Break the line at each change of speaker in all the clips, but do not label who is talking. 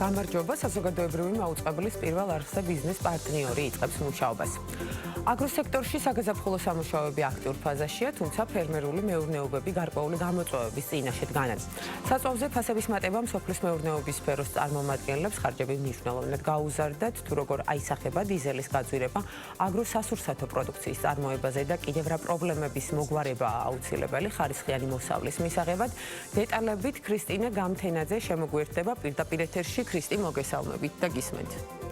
გამარჯობა, საზოგადოებრივი მაუწყებლის პირველ არხზე ბიზნეს პარტნიორი იწყებს მუშაობას. აგროსექტორში საგაზაფხულო სამუშაოები აქტიურ ფაზაშია, თუმცა ფერმერული მეურნეობები გარკვეული გამოწვევების წინაშე დგანან. საწვავზე ფასების მატება მსოფლის მეურნეობის სფეროს წარმომადგენლებს ხარჯები მნიშვნელოვნად გაუზარდათ, თუ როგორ აისახება დიზელის გაძვირება აგროსასურსათო პროდუქციის წარმოებაზე და კიდევ რა პრობლემების მოგვარებაა აუცილებელი ხარისხიანი მოსავლის მისაღებად. დეტალებით ქრისტინა გამთენაძე შემოგვიერთდება პირდაპირ ეთერში. ქრისტი, მოგესალმებით და გისმენთ.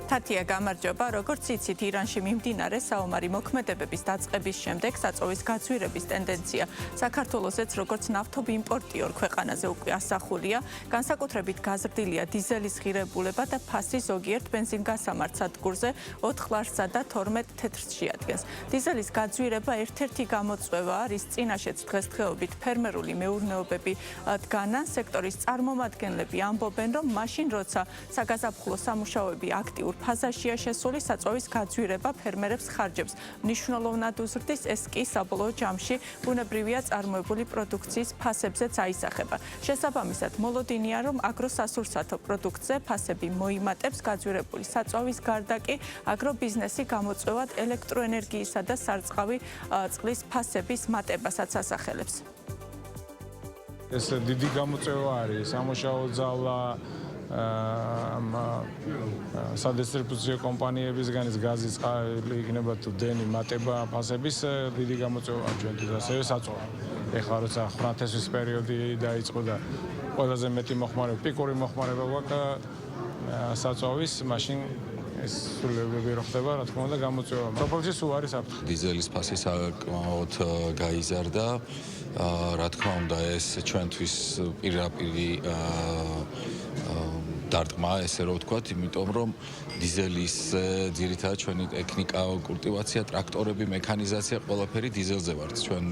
თათია, გამარჯობა. Როგორც იცით, ირანში მიმდინარე საომარი მოქმედებების დაწყების შემდეგ საწვავის გაძვირების ტენდენცია საქართველოსაც როგორც ნავთობი იმპორტიორ ქვეყანაზე უკვე ასახულია. განსაკუთრებით გაზრდილია დიზელის ღირებულება და ფასი ზოგიერთ ბენზინგასამართ სადგურზე 4 ლარსსა და 12 თეთრს შეადგენს. დიზელის გაძვირება ერთ-ერთი გამოწვევაა, რის წინაშეც დღესდღეობით ფერმერული მეურნეობები დგანან. სექტორის წარმომადგენლები ამბობენ, რომ მაშინ როცა საგაზაფხულო სამუშაოები აქტიურ ფაზაშია შესული, საწვავის გაძვირება ფერმერებს ხარჯებს მნიშვნელოვნად უზრდის, ეს კი საბოლოო ჯამში ბუნებრივია წარმოებული პროდუქციის ფასებზეც აისახება. შესაბამისად, მოლოდინია, რომ აგროსასურსათო პროდუქტზე ფასები მოიმატებს, გაძვირებული საწვავის გარდა კი აგრობიზნესი გამოწვევად ელექტროენერგიისა და სარწყავი წყლის ფასების მატებასაც ასახელებს.
ეს დიდი გამოწვევა არის სამუშაო ძალა სადისტრიბუციო კომპანიებისგან გაზის წყალი იქნება თუ დენი მატება ფასების დიდი გამოწვევაა ჩვენთვის ასევე საწვავი. ეხლა როცა ხრანთესვის პერიოდი დაიწყო და ყველაზე მეტი მოხმარება, პიკური მოხმარება გვაქვს საწვავის, მაშინ ეს სრულებები რო ხდება, რა თქმა უნდა, გამოწვევა. პროპორცია სულ არის საფრთხე.
დიზელის ფასი საკმაოდ გაიზარდა. რა თქმა უნდა, ეს ჩვენთვის პირდაპირი დარტყმა, ესე რომ ვთქვათ, იმიტომ რომ დიზელის ძირითადად ჩვენი ტექნიკა, კულტივაცია, ტრაქტორები, მექანიზაცია ყველაფერი დიზელზე ვართ. ჩვენ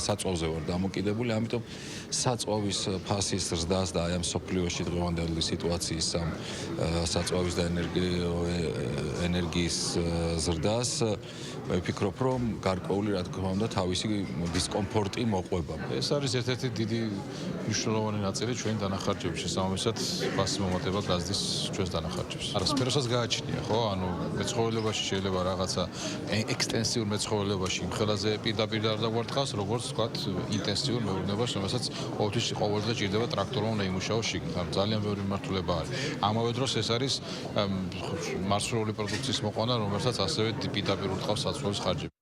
საწვავზე ვართ დამოკიდებული, ამიტომ საწვავის ფასის ზრდას და აი ამ სოფლიოში დღევანდელი სიტუაციის ამ საწვავის და ენერგიის ზრდას ვფიქრობ, რომ გარკვეული რა თქმა უნდა თავისი დისკომფორტი მოყვება.
ეს არის ერთ-ერთი დიდი მნიშვნელოვანი ნაწილი ჩვენი დანახარჯების შესაბამისად ფასის მომატება გაზდის ჩვენს დანახარჯებს. არა, სფეროსაც გააჩნია, ხო? ანუ მეცხოველებაში შეიძლება რაღაცა ექსტენსიურ მეცხოველებაში იმ ხელაზე პირდაპირ არ დაგვარტყავს, როგორც ვთქვათ, ინტენსიურ მეურნეობაში, რომელსაც ყოველდღე ჭირდება ტრაქტორმა უნდა იმუშაოს შიგნით. ანუ ძალიან ბევრი მიმართულება არის. ამავე დროს ეს არის მარცვლეული პროდუქციის მოყვანა, რომელსაც ასევე პირდაპირ ურტყავს საწვავის ხარჯები.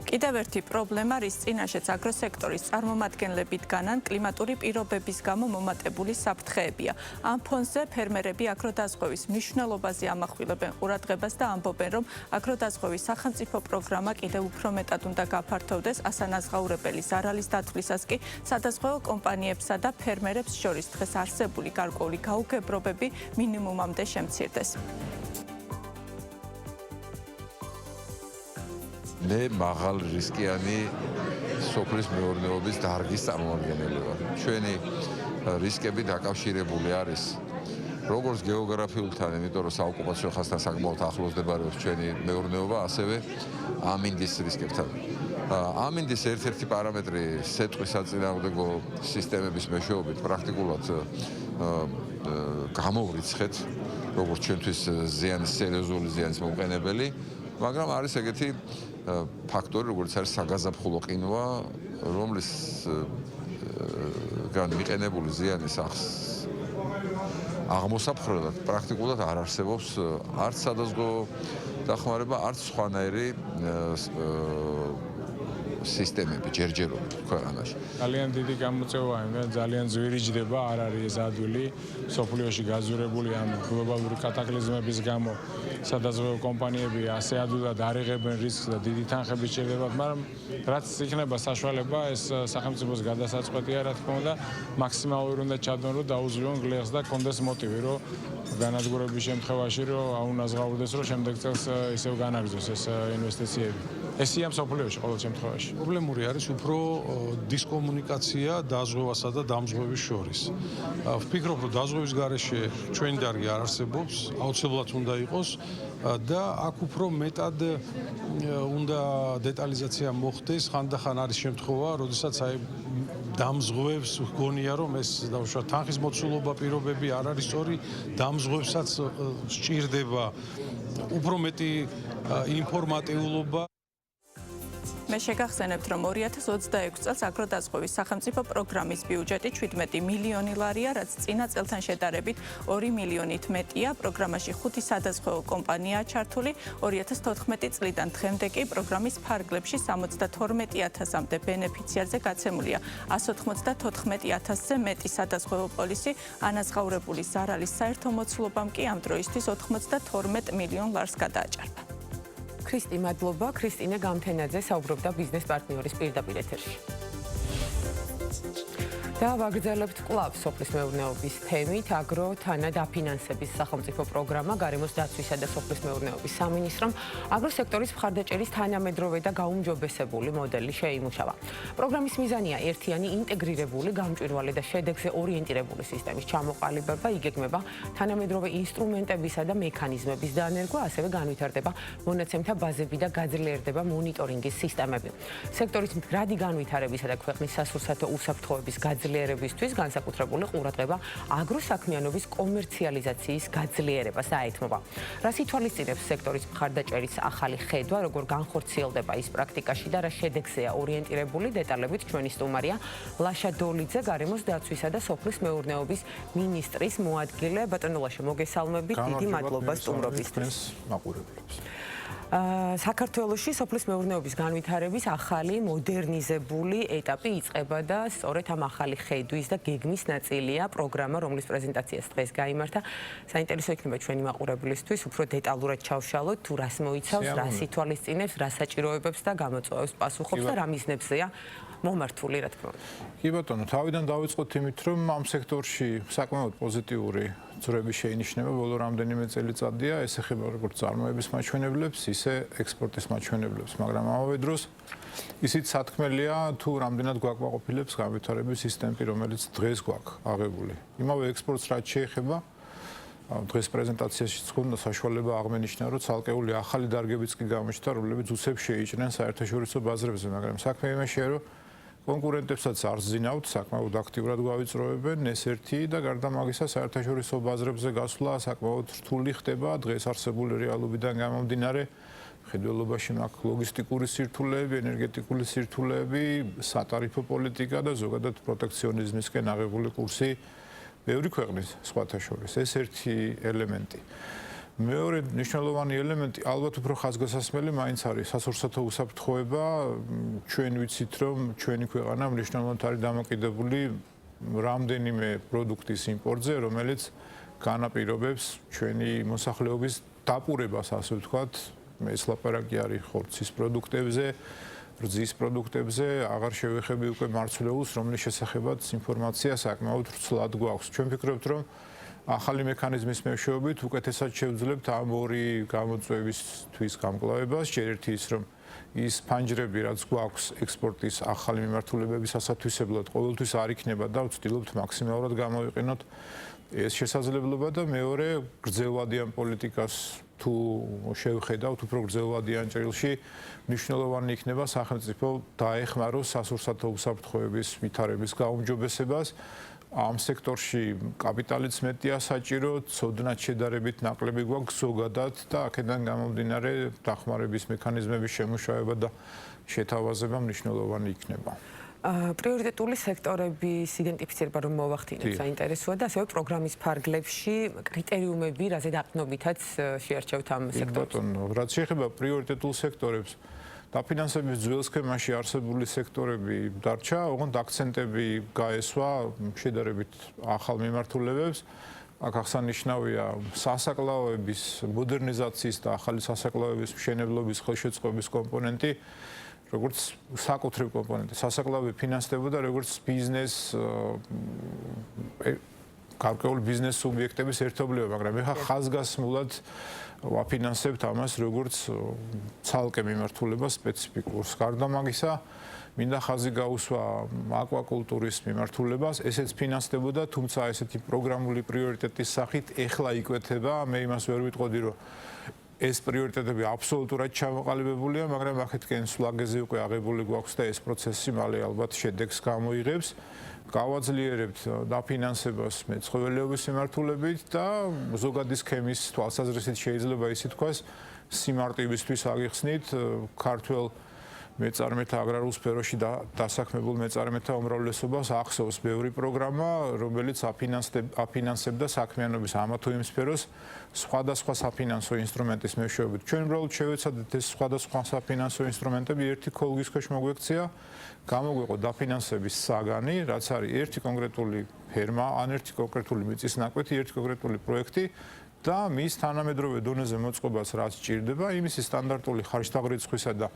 კიდევ ერთი პრობლემა, რის წინაშეც აგროსექტორის წარმომადგენლები დგანან, კლიმატური პირობების გამო მომატებული საფრთხეებია. ამ ფონზე ფერმერები აგროდაზღვევის მნიშვნელობაზე ამახვილებენ ყურადღებას და ამბობენ, რომ აგროდაზღვევის სახელმწიფო პროგრამა კიდევ უფრო მეტად უნდა გაფართოვდეს ასანაზღაურებელი ზარალის დათვლისას კი სადაზღვევო კომპანიებსა და ფერმერებს შორის დღეს არსებული გარკვეული გაუგებრობები მინიმუმამდე შემცირდეს.
მე მაღალ რისკიანი სოფლის მეურნეობის დარგის წარმომადგენელი ვარ. ჩვენი რისკები დაკავშირებული არის როგორც გეოგრაფიულთან, იმიტომ რომ საოკუპაციო ხაზთან საკმაოდ ახლოს მდებარეობს ჩვენი მეურნეობა, ასევე ამინდის რისკებთან. ამინდის ერთ-ერთი პარამეტრი სეტყვის საწინააღმდეგო სისტემების მეშვეობით პრაქტიკულად გამოვრიცხეთ, როგორც ჩვენთვის ზიანის სერიოზული ზიანის მომყენებელი, მაგრამ არის ეგეთი ფაქტორი, როგორც არის საგაზაფხულო ყინვა, რომლის განმიყენებული ზიანის აღმოსაფხრელად პრაქტიკულად არ არსებობს არც სადაზღვევო დახმარება, არც სხვანაირი სისტემები ჯერჯერობით ქვეყანაში.
ძალიან დიდი გამოწვევაა, ძალიან ძვირიჯდება, არ არის ეს ადვილი. სოფლიოში გაზურებული ამ გლობალური კატაკლიზმების გამო სადაზღვევო კომპანიები ასე ადვილად არიღებენ რისკს და დიდი თანხები სჭირდებათ, მაგრამ რაც იქნება საშუალება, ეს სახელმწიფოს გადასაწყვეტია, რა თქმა უნდა, მაქსიმალური უნდა ჩადონ, რომ დაუზრიონ გლეხს და კონდეს მოტივი, რომ განადგურების შემთხვევაში, რომ აუნაზღაურდეს, რომ შემდეგ წელს ისევ განაგრძოს ეს ინვესტიციები. ესია მსოფლიოში ყოველ შემთხვევაში.
პრობლემური არის უფრო დისკომუნიკაცია დაზღვევასა და დამზღვევის შორის. ვფიქრობ, რომ დაზღვევის გარეშე ჩვენი დარგი არ არსებობს, აუცილებლად უნდა იყოს და აქ უფრო მეტად უნდა დეტალიზაცია მოხდეს, ხანდახან არის შემთხვევა, როდესაც აი
დამზღვევს გონია რომ ეს დავუშვათ თანხის მოცულობა პირობები არ არის სწორი დამზღვევსაც სჭირდება უფრო მეტი ინფორმატიულობა
მე შეგახსენებთ, რომ 2026 წელს აგროდაზღვევის სახელმწიფო პროგრამის ბიუჯეტი 17 მილიონი ლარია, რაც წინა წელთან შედარებით 2 მილიონით მეტია. პროგრამაში 5 სადაზღვევო კომპანიაა ჩართული. 2014 წლიდან დღემდე კი პროგრამის ფარგლებში 72,000-მდე ბენეფიციარზე გაცემულია 194,000-ზე მეტი სადაზღვევო პოლისი. ანაზღაურებული ზარალის საერთო მოცულობამ კი ამ დროისთვის 92 მილიონ ლარს გადააჭარბა.
ქრისტი, მადლობა. ქრისტინე გამთენაძე საუბრობდა ბიზნეს პარტნიორის პირდაპირ ეთერში. და ვაგრძელებთ კვლავ სოფლის მეურნეობის თემით. აგრო თანადაფინანსების სახელმწიფო პროგრამა გარემოს დაცვისა და სოფლის მეურნეობის სამინისტრომ აგროსექტორის მხარდაჭერის თანამედროვე და გაუმჯობესებული მოდელი შეიმუშავა. პროგრამის მიზანია ერთიანი ინტეგრირებული, გამჭვირვალე და შედეგზე ორიენტირებული სისტემის ჩამოყალიბება, იგეგმება თანამედროვე ინსტრუმენტებისა და მექანიზმების დანერგვა, ასევე განვითარდება მონაცემთა ბაზები და გაძლიერდება მონიტორინგის სისტემები. სექტორის მდგრადი განვითარებისა და ქვეყნის სასურსათო უსაფრთხოების გაძლიერებისთვის განსაკუთრებული ყურადღება აგროსაქმიანობის კომერციალიზაციის გაძლიერებას დაეთმობა. რას ითვალისწინებს სექტორის მხარდაჭერის ახალი ხედვა, როგორ განხორციელდება ის პრაქტიკაში და რა შედეგზეა ორიენტირებული, დეტალებით ჩვენი სტუმარია ლაშა დოლიძე, გარემოს დაცვისა და სოფლის მეურნეობის მინისტრის მოადგილე. ბატონო ლაშა, მოგესალმებით, დიდი მადლობა სტუმრობისთვის. საქართველოში სოფლის მეურნეობის განვითარების ახალი მოდერნიზებული ეტაპი იწყება და სწორედ ამ ახალი ხედვის და გეგმის ნაწილია პროგრამა, რომლის პრეზენტაციას დღეს გაიმართა. საინტერესო იქნება ჩვენი მაყურებლისთვის უფრო დეტალურად ჩავშალოთ, თუ რას მოიცავს, რას ითვალისწინებს, რა საჭიროებებს და გამოწვევებს პასუხობს და რა მიზნებზეა მომართული, რა თქმა უნდა.
კი ბატონო, თავიდან დავიწყოთ იმით, რომ ამ სექტორში საკმაოდ პოზიტიური ძრები შეინიშნება ბოლო რამდენიმე წელიწადია, ეს ეხება როგორც წარმოების მაჩვენებლებს, ისე ექსპორტის მაჩვენებლებს, მაგრამ ამავე დროს ისიც სათქმელია, თუ რამდენად გვაკმაყოფილებს განვითარების სისტემები, რომელიც დღეს გვაქვს აღებული. იმავე ექსპორტს რაც შეეხება, დღეს პრეზენტაციაში გქონდა საშუალება აღმენიშნა, რომ ცალკეული ახალი დარგებიც კი გამოჩნდა, რომლებიც უცებ შეიჭრნენ საერთაშორისო ბაზრებზე, მაგრამ საქმე იმაშია, რომ კონკურენტებსაც არ ზინავთ, საკმაოდ აქტიურად გავიწროებენ ეს-ერთი და გარდა მაგისა საერთაშორისო ბაზრებზე გასვლა საკმაოდ რთული ხდება დღეს არსებული რეალობიდან გამომდინარე. მხედველობაში მაქვს ლოგისტიკური სირთულეები, ენერგეტიკული სირთულეები, სატარიფო პოლიტიკა და ზოგადად პროტექციონიზმისკენ აღებული კურსი ბევრი ქვეყნის სხვათა შორის. ეს ერთი ელემენტი. მეორე მნიშვნელოვანი ელემენტი ალბათ უფრო ხაზგასასმელი მაინც არის სასურსათო უსაფრთხოება. ჩვენ ვიცით, რომ ჩვენი ქვეყანა მნიშვნელოვნად არის დამოკიდებული რამდენიმე პროდუქტის იმპორტზე, რომელიც განაპირობებს ჩვენი მოსახლეობის დაპურებას, ასე ვთქვათ. ეს ლაპარაკი არის ხორცის პროდუქტებზე, რძის პროდუქტებზე, აღარ შევეხები უკვე მარცვლეულს, რომლის შესახებაც ინფორმაცია საკმაოდ ვრცლად გვაქვს. ჩვენ ვფიქრობთ, რომ ახალი მექანიზმის მეშვეობით უკეთესად შევძლებთ ამ ორი გამოწვევისთვის გამკლავებას. ჯერ ერთი ის, რომ ის ფანჯრები, რაც გვაქვს ექსპორტის ახალი მიმართულებების ასათვისებლად, ყოველთვის არ იქნება და ვცდილობთ მაქსიმალურად გამოვიყენოთ ეს შესაძლებლობა და მეორე გრძელვადიან პოლიტიკას თუ შევხედავთ უფრო გრძელვადიან ჭრილში, მნიშვნელოვანი იქნება სახელმწიფო დაეხმაროს სასურსათო უსაფრთხოების ვითარების გაუმჯობესებას. ამ სექტორში კაპიტალიც მეტია საჭირო, ცოდნად შედარებით ნაკლები გვაქვს ზოგადად და აქედან გამომდინარე დახმარების მექანიზმების შემუშავება და შეთავაზება მნიშვნელოვანი იქნება.
პრიორიტეტული სექტორების იდენტიფიცირება რომ მოვახდინოთ საინტერესოა და ასევე პროგრამის ფარგლებში კრიტერიუმები, რაზე დაყრდნობითაც შეარჩევთ ამ სექტორს.
რაც შეეხება პრიორიტეტულ სექტორებს, დაფინანსების ძველ სქემაში არსებული სექტორები დარჩა, ოღონდ აქცენტები გაესვა შედარებით ახალ მიმართულებებს. აქ აღსანიშნავია სასაკლაოების მოდერნიზაციის და ახალი სასაკლაოების მშენებლობის ხელშეწყობის კომპონენტი. როგორც საკუთრივ კომპონენტი, სასაკლაოები ფინანსდებოდა როგორც ბიზნეს გარკვეული ბიზნეს სუბიექტების ერთობლივება, მაგრამ ეხლა ხაზგასმულად ვაფინანსებთ ამას როგორც ცალკე მიმართულებას სპეციფიკურს. გარდა მაგისა, მინდა ხაზი გაუსვა აკვაკულტურის მიმართულებას, ესეც ფინანსდებოდა, თუმცა ესეთი პროგრამული პრიორიტეტის სახით ეხლა იკვეთება. მე იმას ვერ ვიტყოდი, რომ ეს პრიორიტეტები აბსოლუტურად ჩამოყალიბებულია, მაგრამ ახეთკენ სლაგეზე უკვე აღებული გვაქვს და ეს პროცესი მალე ალბათ შედეგს გამოიღებს. გავაძლიერებთ დაფინანსებას მეცხოველეობის მიმართულებით და ზოგადი სქემის თვალსაზრისით შეიძლება ისე თქვას, სიმარტივისთვის აღიხსნით ქართველ მეწარმეთა აგრარულ სფეროში დასაქმებულ მეწარმეთა უმრავლესობას ახსოვს ბევრი პროგრამა, რომელიც აფინანსებდა საქმიანობის ამა თუ იმ სფეროს სხვადასხვა საფინანსო ინსტრუმენტის მეშვეობით. ჩვენ უბრალოდ შევეცადეთ ეს სხვადასხვა საფინანსო ინსტრუმენტები ერთი ქოლგის ქვეშ მოგვექცია, გამოგვიყო დაფინანსების საგანი, რაც არის ერთი კონკრეტული ფერმა, ან ერთი კონკრეტული მიწის ნაკვეთი, ერთი კონკრეტული პროექტი და მის თანამედროვე დონეზე მოწყობას რაც სჭირდება, იმისი სტანდარტული ხარჯთაღრიცხვისა და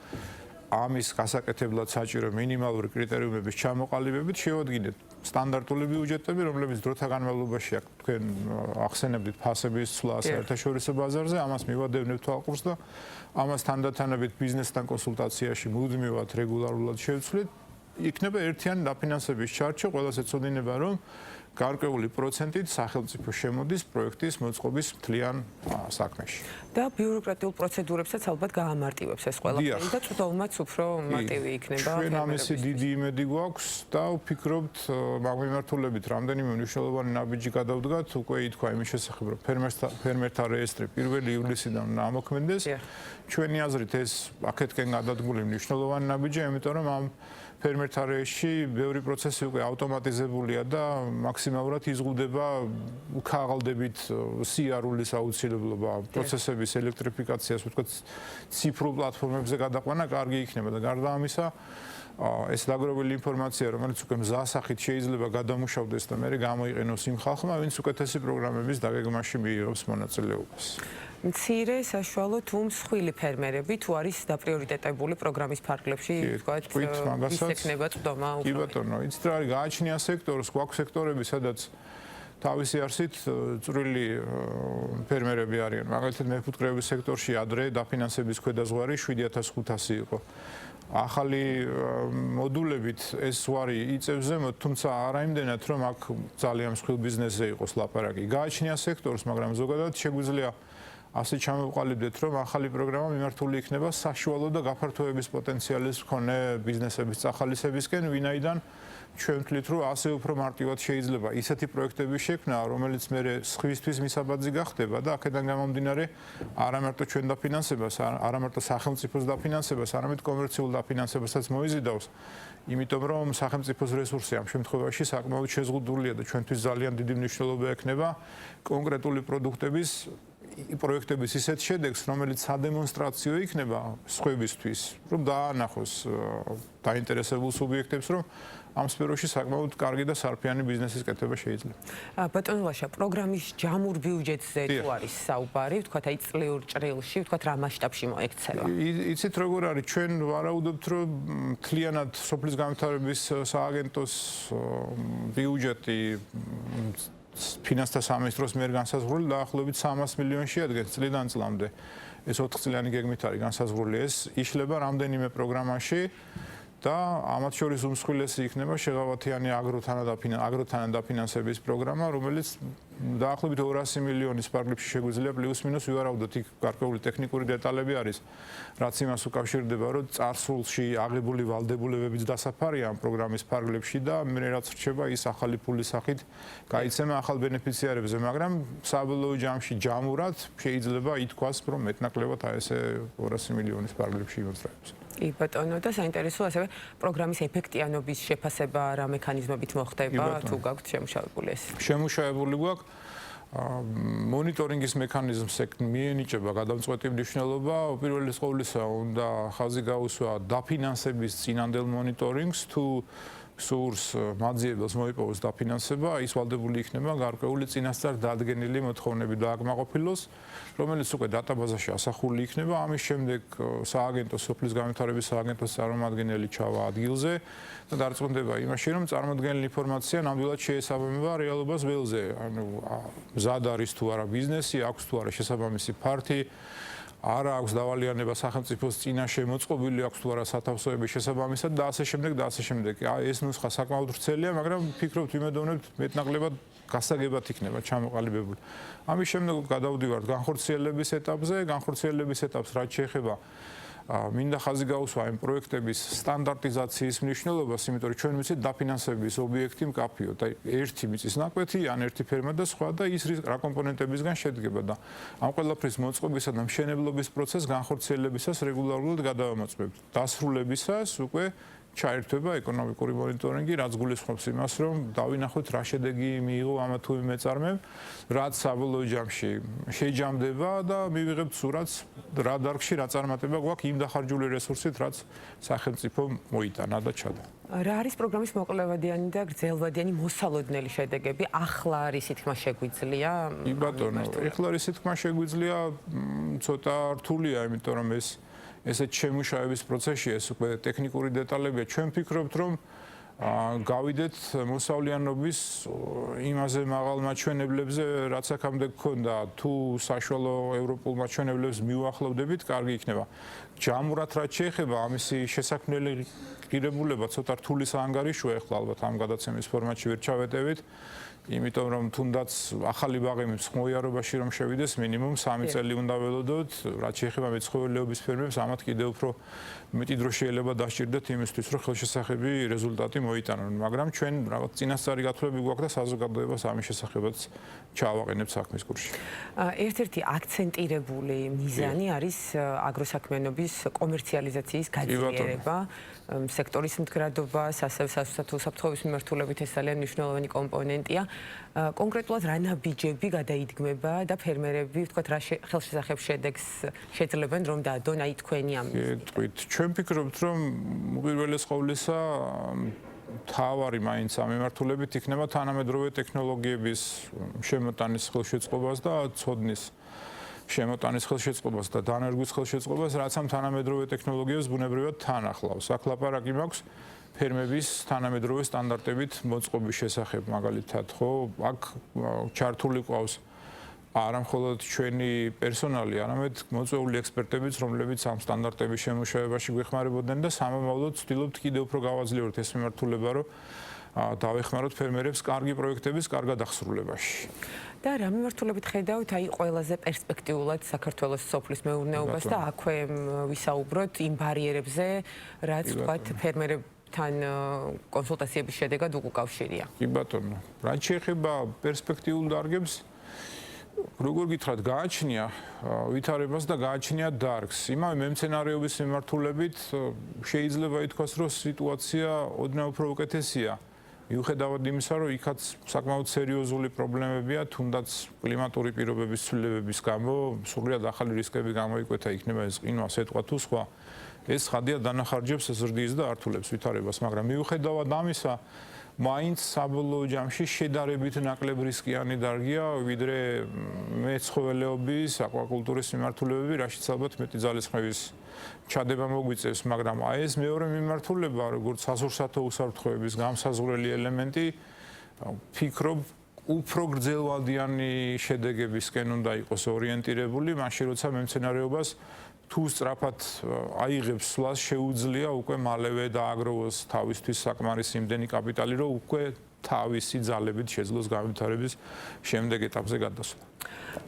ამის გასაკეთებლად საჭირო მინიმალური კრიტერიუმების ჩამოყალიბებით შევადგინეთ სტანდარტული ბიუჯეტები, რომლებიც დროთა განმავლობაში თქვენ ახსენებდით ფასების ცვლა საერთაშორისო ბაზარზე, ამას მივადევნებთ თვალყურს და ამას თანდათანობით ბიზნესთან კონსულტაციაში მუდმივად რეგულარულად შევცვლით. იქნება ერთიანი დაფინანსების ჩარჩო, ყველას ეცოდინება, რომ გარკვეული პროცენტით სახელმწიფო შემოდის პროექტის მოწყობის მთლიან საქმეში.
და ბიუროკრატიულ პროცედურებსაც ალბათ გაამარტივებს ეს ყველაფერი და თვითონაც უფრო მარტივი იქნება.
ჩვენ ამისი დიდი იმედი გვაქვს და ვფიქრობთ, მაგ მიმართულებით რამდენიმე მნიშვნელოვანი ნაბიჯი გადავდგათ, უკვე ითქვა იმის შესახებ, რომ ფერმერთა რეესტრი 1 ივლისიდან უნდა ამოქმედდეს. ჩვენი აზრით ეს აქეთკენ გადადგმული მნიშვნელოვანი ნაბიჯია, იმიტომ რომ ამ ფერმერთა რეესტრში ბევრი პროცესი უკვე ავტომატიზებულია და მაქსიმალურად იზღუდება ქაღალდებით სიარულის აუცილებლობა, პროცესების ელექტრიფიკაციას, ვთქვათ, ციფრულ პლატფორმებზე გადაყვანა კარგი იქნება და გარდა ამისა ეს დაგროვილი ინფორმაცია, რომელიც უკვე მზასახით შეიძლება გადამუშავდეს და მე გამოიყენოს იმ ხალხმა, ვინც უკეთესი პროგრამების დაგეგმაში მიიღებს მონაწილეობას.
მცირე, საშუალო თუ მსხვილი ფერმერები თუ არის დაპრიორიტეტებული პროგრამის ფარგლებში, ვთქვათ, ის ექნება წვდომა უფრო.
კი ბატონო, იცით რა არის, გააჩნია სექტორს, გვაქვს სექტორები, სადაც თავისი არსით წვრილი ფერმერები არიან. მაგალითად, მეფუტკრეობის სექტორში ადრე დაფინანსების ქვედაზღვარი 7500 იყო. ახალი მოდულებით ეს ზღვარი იწევს ზემოთ, თუმცა არა იმდენად, რომ აქ ძალიან მსხვილ ბიზნესზე იყოს ლაპარაკი. გააჩნია სექტორს, მაგრამ ზოგადად შეგვიძლია ასე ჩამოვყალიბდეთ, რომ ახალი პროგრამა მიმართული იქნება საშუალო და გაფართოების პოტენციალის მქონე ბიზნესების წახალისებისკენ, ვინაიდან ჩვენ ვთვლით, რომ ასე უფრო მარტივად შეიძლება ისეთი პროექტების შექმნა, რომელიც მერე სხვისთვის მისაბაძი გახდება და აქედან გამომდინარე არა მარტო ჩვენ დაფინანსებას, არა მარტო სახელმწიფოს დაფინანსებას, არამედ კომერციულ დაფინანსებასაც მოიზიდავს. იმიტომ რომ სახელმწიფოს რესურსი ამ შემთხვევაში საკმაოდ შეზღუდულია და ჩვენთვის ძალიან დიდი მნიშვნელობა ექნება კონკრეტული პროექტების ისეთ შედეგს, რომელიც სადემონსტრაციო იქნება სხვებისთვის, რომ დაანახოს დაინტერესებულ სუბიექტებს, რომ ამ სფეროში საკმაოდ კარგი და სარფიანი ბიზნესის კეთება შეიძლება.
ბატონო ლაშა, პროგრამის ჯამურ ბიუჯეტზე თუ არის საუბარი, ვთქვათ, აი წლიურ ჭრილში, ვთქვათ, რა მასშტაბში მოექცევა?
იცით როგორ არის, ჩვენ ვარაუდობთ, რომ მთლიანად სოფლის განვითარების სააგენტოს ბიუჯეტი ფინანსთა სამინისტროს მიერ განსაზღვრული დაახლოებით 300 მილიონში ადგენს წლიდან წლამდე. ეს 4 წლიანი გეგმით არის განსაზღვრული. ეს იშლება რამდენიმე პროგრამაში და ამათ შორის უმსხვილესი იქნება შეღავათიანი აგროთანადაფინანსების პროგრამა, რომელიც დაახლოებით 200 მილიონის პარგლებში შეგვიძლია პლუს-მინუს ვივარავდოთ, იქ გარკვეული ტექნიკური დეტალები არის, რაც იმას უკავშირდება, რომ წარსულში აღებული ვალდებულებების დასაფარია ამ პროგრამის პარგლებში და მე რაც რჩება ის ახალი ფულის სახით გაიცემა ახალ ბენეფიციარებზე, მაგრამ საბოლოო ჯამში ჯამურად შეიძლება ითქვას, რომ მეტნაკლებად აი ესე 200 მილიონის პარგლებში იმოძრაებს.
კი ბატონო, და საინტერესოა ასევე პროგრამის ეფექტიანობის შეფასება რა მექანიზმებით მოხდება, თუ გაქვთ შემუშავებული ეს?
შემუშავებული გვაქვს მონიტორინგის მექანიზმს მიენიჭება გადამწყვეტი მნიშვნელობა. პირველი ყოვლისა უნდა ხაზი გაუსვა დაფინანსების წინანდელ მონიტორინგს, თუ სურს მაძიებელს მოიპოვოს დაფინანსება, ის ვალდებული იქნება გარკვეული წინასწარ დადგენილი მოთხოვნები დააკმაყოფილოს, რომელიც უკვე დატაბაზაში ასახული იქნება. ამის შემდეგ სააგენტოს, სოფლის განვითარების სააგენტოს წარმომადგენელი ჩავა ადგილზე და დარწმუნდება იმაში, რომ წარმოდგენილი ინფორმაცია ნამდვილად შეესაბამება რეალობას ველზე. ანუ მზად არის თუ არა ბიზნესი, აქვს თუ არა შესაბამისი ფართი, არა აქვს დავალიანება სახელმწიფოს წინაშე მოწყობილი აქვს თუ არა სათავსოების შესაბამისად და ასე შემდეგ. აი ეს ნუსხა საკმაოდ ვრცელია, მაგრამ ვფიქრობთ, ვიმედოვნებთ მეტნაკლებად გასაგებად იქნება ჩამოყალიბებული. ამის შემდეგ გადავდივართ განხორციელების ეტაპზე, განხორციელების ეტაპს რაც შეეხება მინდა ხაზი გაუსვა იმ პროექტების სტანდარტიზაციის მნიშვნელობას, იმიტომ რომ ჩვენ ვიცით დაფინანსების ობიექტი მკაფიო და ერთი მიწის ნაკვეთი ან ერთი ფერმა და სხვა და ის რა კომპონენტებისგან შედგება და ამ ყველაფრის მოწყობისა და მშენებლობის პროცესს განხორციელებისას რეგულარულად გადავამოწმებთ. დასრულებისას უკვე ჩაერთვება ეკონომიკური მონიტორინგი, რაც გულისხმობს იმას, რომ დავინახოთ რა შედეგი მიიღო ამა თუ იმ მეწარმემ, რაც საბოლოო ჯამში შეჯამდება და მივიღებთ სურათს რა დარგში რა წარმატება გვაქვს იმ დახარჯული რესურსით, რაც სახელმწიფო მოიტანა და ჩადა.
რა არის პროგრამის მოკლევადიანი და გრძელვადიანი მოსალოდნელი შედეგები? ახლა არის თქმა შეგვიძლია?
კი ბატონო, ახლა არის თქმა შეგვიძლია, ცოტა რთულია, იმიტომ რომ ესეთ შემუშავების პროცესში ეს უკვე ტექნიკური დეტალებია. ჩვენ ვფიქრობთ, რომ გავიდეთ მოსავლიანობის იმაზე მაღალ მაჩვენებლებზე, რაც აქამდე გქონდა, თუ საშუალო ევროპულ მაჩვენებლებს მივუახლოვდებით, კარგი იქნება. ჯამურად რაც შეეხება ამისი შესაქმნელი ღირებულება ცოტა რთული საანგარიშოა, ახლა ალბათ ამ გადაცემის ფორმატში ვერ ჩავეტევით. იმიტომ რომ თუნდაც ახალი ბაღები მსხმოიარობაში რომ შევიდეს მინიმუმ 3 წელი უნდა ველოდოთ, რაც შეეხება მეცხოველეობის ფერმებს, ამათ კიდევ უფრო მეტი დრო შეიძლება დასჭირდეთ იმისთვის, რომ ხელშესახები რეზულტატი მოიტანონ, მაგრამ ჩვენ რაღაც წინასწარი გათვლები გვაქვს და საზოგადოებას ამის შესახებაც ჩავაყენებთ საქმის კურსში.
ერთ-ერთი აქცენტირებული მიზანი არის აგროსაქმიანობის კომერციალიზაციის გაძლიერება. სექტორის მდგრადობა, ასევე სასოფლო მიმართულებით ეს ძალიან მნიშვნელოვანი კომპონენტია. კონკრეტულად რა ნაბიჯები გადაიდგმება და ფერმერები, ვთქვათ, რა ხელშესახებ შედეგს შეძლებენ, რომ დაადონ აი თქვენი ამ.
გეტყვით, ჩვენ ვფიქრობთ, რომ უპირველეს ყოვლისა თავარი მაინც ამ მიმართულებით იქნება თანამედროვე ტექნოლოგიების შემოტანის ხელშეწყობას და ცოდნის შემოტანის ხელშეწყობას და დანერგვის ხელშეწყობას, რაც ამ თანამედროვე ტექნოლოგიებს ბუნებრივად თან ახლავს. აქ ლაპარაკი მაქვს ფერმების თანამედროვე სტანდარტებით მოწყობის შესახებ, მაგალითად, ხო, აქ ჩართული ყავს არა მხოლოდ ჩვენი პერსონალი, არამედ მოწვეული ექსპერტებიც, რომლებიც ამ სტანდარტების შემუშავებაში გვეხმარებოდნენ და სამომავლოდ ვცდილობთ კიდევ უფრო გავაძლიეროთ ეს მიმართულება, რომ დავეხმაროთ ფერმერებს კარგი პროექტების კარგად აღსრულებაში.
და რა მიმართულებით ხედავთ აი ყველაზე პერსპექტიულად საქართველოს სოფლის მეურნეობას და აქვე ვისაუბროთ იმ ბარიერებზე, რაც ვთქვათ ფერმერებთან კონსულტაციების შედეგად უკავშირია.
კი ბატონო, რაც შეეხება პერსპექტიულ დარგებს, როგორ გითხრათ, გააჩნია ვითარებას და გააჩნია დარგს. იმავე მემცენარეობის მიმართულებით შეიძლება ითქვას, რომ სიტუაცია ოდნავ უფრო უკეთესია. მიუხედავად იმისა, რომ იქაც საკმაოდ სერიოზული პრობლემებია, თუნდაც კლიმატური პირობების ცვლილებების გამო, სრულიად ახალი რისკები გამოიკვეთა, იქნება ეს ყინვა, სეტყვა თუ სხვა. ეს ხადია დანახარჯებს ზრდის და ართულებს ვითარებას, მაგრამ მიუხედავად ამისა, მაინც საბოლოო ჯამში შედარებით ნაკლებ რისკიანი დარგია, ვიდრე მეცხოველეობის, აკვაკულტურის მიმართულებები, რაშიც ალბათ მეტი ძალისხმევის ჩადება მოგვიწევს, მაგრამ აი ეს მეორე მიმართულება, როგორც სასურსათო უსაფრთხოების გამსაზღვრელი ელემენტი, ვფიქრობ, უფრო გრძელვადიანი შედეგებისკენ უნდა იყოს ორიენტირებული, მაშინ როცა მემცენარეობას თუ სწრაფად აიღებს სვლას, შეუძლია უკვე მალევე დააგროვოს თავისთვის საკმარისი იმდენი კაპიტალი, რომ უკვე თავისი ძალებით შეძლოს განვითარების შემდეგ ეტაპზე გადასვლა.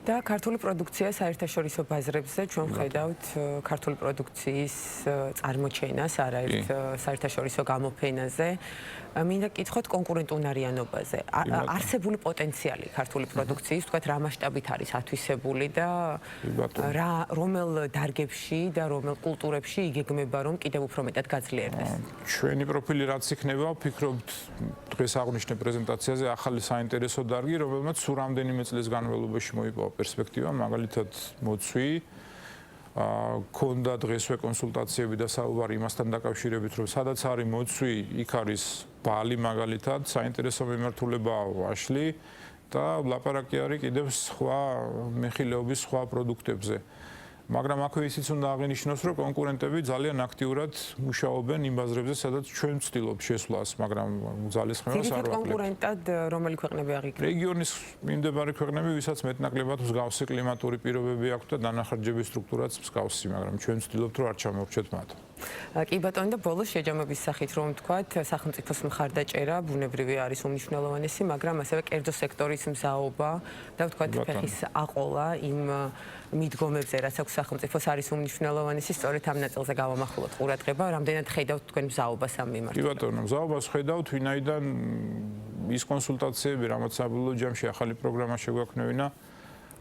და ქართული პროდუქცია საერთაშორისო ბაზრებზე ჩვენ ვხედავთ ქართული პროდუქციის წარმოჩენას არაერთ საერთაშორისო გამოფენაზე. მინდა გკითხოთ კონკურენტუნარიანობაზე. არსებული პოტენციალი ქართული პროდუქციის, თქვათ, რა მასშტაბით არის ათვისებული და რომელ დარგებში და რომელ კულტურებში იგეგმება, რომ კიდევ უფრო მეტად გაძლიერდეს.
ჩვენი პროფილი რაც იქნება, ვფიქრობთ, დღეს აღნიშნე პრეზენტაციაზე ახალი საინტერესო დარგი, რომელმაც სულ რამდენიმე წლის განმავლობაში მოიპოვა პერსპექტივა, მაგალითად მოცვი. ქონდა დღესვე კონსულტაციები და საუბარი იმასთან დაკავშირებით, რომ სადაც არის მოცვი, იქ არის ბალი მაგალითად, საინტერესო მიმართულებაა ვაშლი და ლაპარაკი არის კიდევ სხვა მეხილეობის სხვა პროდუქტებზე. მაგრამ აქვე ისიც უნდა აღინიშნოს, რომ კონკურენტები ძალიან აქტიურად მუშაობენ იმ ბაზრებზე, სადაც ჩვენ ვცდილობთ შესვლას, მაგრამ ძალისხმევას არ ვაკლებთ.
კონკურენტად რომელი ქვეყნები აღიქმნა?
რეგიონის მიმდებარე ქვეყნები, ვისაც მეტნაკლებად მსგავსი კლიმატური პირობები აქვთ და დანახარჯების სტრუქტურაც მსგავსი, მაგრამ ჩვენ ვცდილობთ, რომ არ ჩამოვრჩეთ მათ.
კი ბატონო და ბოლოს შეჯამების სახით რომ ვთქვათ, სახელმწიფოს მხარდაჭერა ბუნებრივი არის უმნიშვნელოვანესი, მაგრამ ასევე კერძო სექტორის მზაობა და ვთქვათ ფეხის აყოლა იმ მიდგომებზე, რაც აქვს სახელმწიფოს არის უმნიშვნელოვანესი, სწორედ ამ ნაწილზე გავამახვილოთ ყურადღება, რამდენად ხედავთ თქვენ მზაობას ამ მიმართულებით?
კი ბატონო, მზაობას ხედავთ, ვინაიდან ის კონსულტაციები, რამაც საბოლოო ჯამში ახალი პროგრამა შეგვაქმნევინა,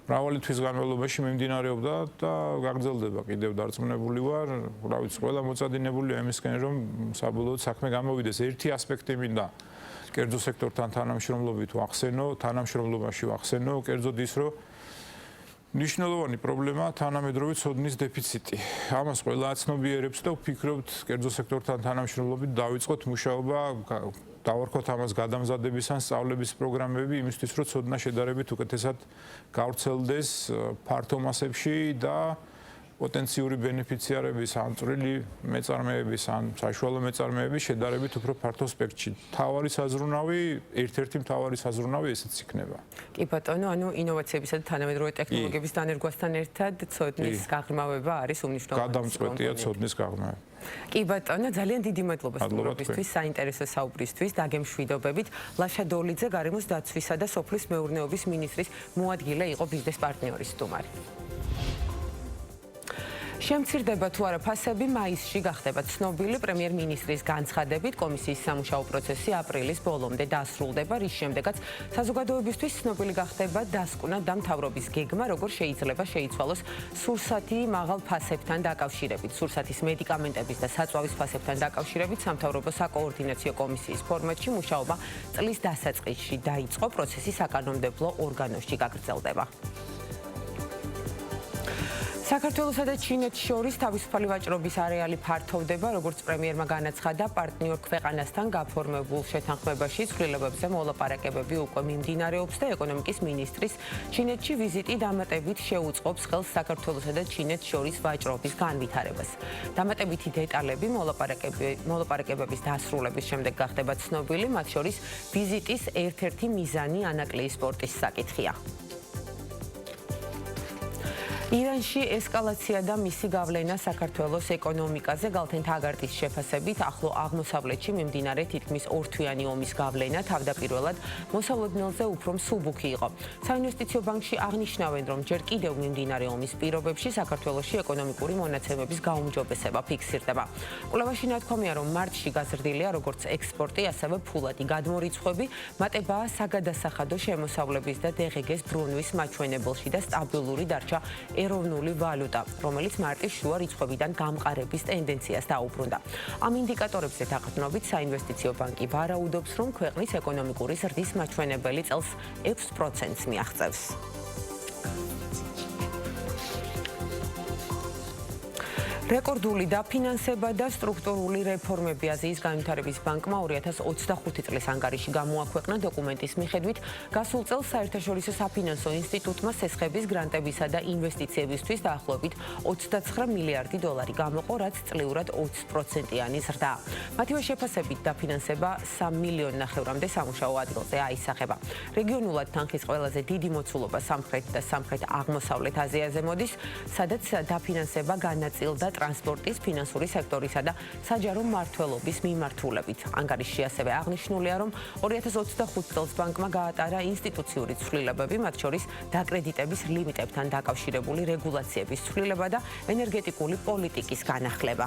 მრავალი თვის განმავლობაში მიმდინარეობდა და გაგრძელდება კიდევ დარწმუნებული ვარ, რა ვიცი, ყველა მოწადინებულია იმისკენ, რომ საბოლოოდ საქმე გამოვიდეს. ერთი ასპექტი მინდა კერძო სექტორთან თანამშრომლობით ვახსენო, თანამშრომლობაში ვახსენო, კერძოდ ის, რომ მნიშვნელოვანი პრობლემაა თანამედროვე ცოდნის დეფიციტი. ამას ყველა აცნობიერებს და ვფიქრობთ, კერძო სექტორთან თანამშრომლობით დავიწყოთ მუშაობა, დავარქოთ ამას გადამზადების ან სწავლების პროგრამები იმისთვის, რომ ცოდნა შედარებით უკეთესად გავრცელდეს ფართო მასებში და პოტენციური ბენეფიციარების ან წვრილი მეწარმეების ან საშუალო მეწარმეების შედარებით უფრო ფართო სპექტრში. მთავარი საზრუნავი, ერთ-ერთი მთავარი საზრუნავი ესეც იქნება.
კი ბატონო, ანუ ინოვაციებისა და თანამედროვე ტექნოლოგიების დანერგვასთან ერთად ცოდნის გაღრმავება არის უმნიშვნელოვანესი.
გადამწყვეტია ცოდნის გაღრმავება.
კი ბატონო, ძალიან დიდი მადლობა სტუმრობისთვის, საინტერესო საუბრისთვის, დაგემშვიდობებით. ლაშა დოლიძე, გარემოს დაცვისა და სოფლის მეურნეობის მინისტრის მოადგილე იყო ბიზნეს პარტნიორის სტუმარი. შემცირდება თუ არა ფასები მაისში გახდება ცნობილი პრემიერ-მინისტრის განცხადებით კომისიის სამუშაო პროცესი აპრილის ბოლომდე დასრულდება, რის შემდეგაც საზოგადოებისთვის ცნობილი გახდება დასკვნა და მთავრობის გეგმა, როგორ შეიძლება შეიცვალოს სურსათი მაღალ ფასებთან დაკავშირებით. სურსათის მედიკამენტების და საწვავის ფასებთან დაკავშირებით სამთავრობო საკოორდინაციო კომისიის ფორმატში მუშაობა წლის დასაწყისში დაიწყო, პროცესი საკანონმდებლო ორგანოში გაგრძელდება. საქართველოსა და ჩინეთს შორის თავისუფალი ვაჭრობის არეალი ფართოვდება, როგორც პრემიერმა განაცხადა, პარტნიორ ქვეყანასთან გაფორმებულ შეთანხმებაში ცვლილებებზე მოლაპარაკებები უკვე მიმდინარეობს და ეკონომიკის მინისტრის ჩინეთში ვიზიტი დამატებით შეუწყობს ხელს საქართველოსა და ჩინეთს შორის ვაჭრობის განვითარებას. დამატებითი დეტალები მოლაპარაკებების დასრულების შემდეგ გახდება ცნობილი, მათ შორის ვიზიტის ერთ-ერთი მიზანი ანაკლიის სპორტის საკითხია. ირანში ესკალაცია და მისი გავლენა საქართველოს ეკონომიკაზე გალთენ თაგარტის შეფასებით ახლო აღმოსავლეთში მიმდინარე თითქმის ორთვიანი ომის გავლენა თავდაპირველად მოსავლოდნელზე უფრო მსუბუქი იყო. საინვესტიციო ბანკში აღნიშნავენ, რომ ჯერ კიდევ მიმდინარე ომის პირობებში საქართველოში ეკონომიკური მონაცემების გაუმჯობესება ფიქსირდება. კვლევაში ნათქვამია, რომ მარტში გაზრდილია როგორც ექსპორტი, ასევე ფულადი გადმორიცხვები, მატებაა საგადასახადო შემოსავლების და დღგ-ს ბრუნვის მაჩვენებელში და სტაბილური დარჩა ეროვნული ვალუტა, რომელიც მარტის შუა რიცხვებიდან გამყარების ტენდენციას დაუბრუნდა. ამ ინდიკატორებზე დაყრდნობით საინვესტიციო ბანკი ვარაუდობს, რომ ქვეყნის ეკონომიკური ზრდის მაჩვენებელი წელს 6%-ს მიაღწევს. რეკორდული დაფინანსება და სტრუქტურული რეფორმები აზიის განვითარების ბანკმა 2025 წლის ანგარიში გამოაქვეყნა. დოკუმენტის მიხედვით, გასულ წელს საერთაშორისო საფინანსო ინსტიტუტმა სესხების, გრანტებისა და ინვესტიციებისთვის დაახლოებით 29 მილიარდი დოლარი გამოყო, რაც წლიურად 20%-იანი ზრდაა. მათივე შეფასებით, დაფინანსება 3,5 მილიონამდე სამუშაო ადგილზე აისახება. რეგიონულად თანხის ყველაზე დიდი მოცულობა სამხრეთ და სამხრეთ-აღმოსავლეთ აზიაზე მოდის, სადაც დაფინანსება განაწილდა ტრანსპორტის, ფინანსური სექტორისა და საჯარო მმართველობის მიმართულებით. ანგარიშში ასევე აღნიშნულია, რომ 2025 წელს ბანკმა გაატარა ინსტიტუციური ცვლილებები, მათ შორის დაკრედიტების ლიმიტებთან დაკავშირებული რეგულაციების ცვლილება და ენერგეტიკული პოლიტიკის განახლება.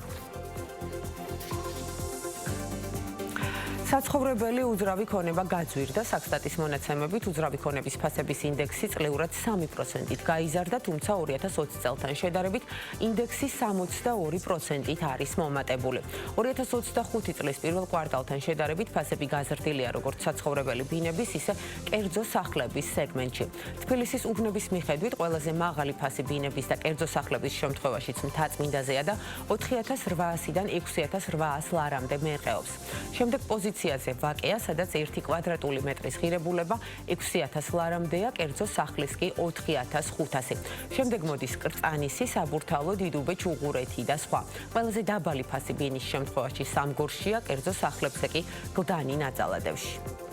საცხოვრებელი უძრავი ქონება გაძვირდა. საქსტატის მონაცემებით უძრავი ქონების ფასების ინდექსი წლიურად 3%-ით გაიზარდა, თუმცა 2020 წელთან შედარებით ინდექსი 62%-ით არის მომატებული. 2025 წლის პირველ კვარტალთან შედარებით ფასები გაზრდილია როგორც საცხოვრებელი ბინების, ისე კერძო სახლების სეგმენტში. თბილისის უბნების მიხედვით ყველაზე მაღალი ფასი ბინების და კერძო სახლების შემთხვევაშიც მთაწმინდაზეა და 4,800-დან 6,800 ლარამდე მერყეობს. შემდეგ პოზიცია პრომოციაზე ვაკეა, სადაც 1 კვადრატული მეტრის ღირებულება 6000 ლარამდეა, კერძო სახლის კი 4500. შემდეგ მოდის კრწანისი, საბურთალო, დიდუბე, ჩუღურეთი და სხვა. ყველაზე დაბალი ფასი ბინის შემთხვევაში სამგორშია, კერძო სახლებზე კი გლდანი ნაწალადევში.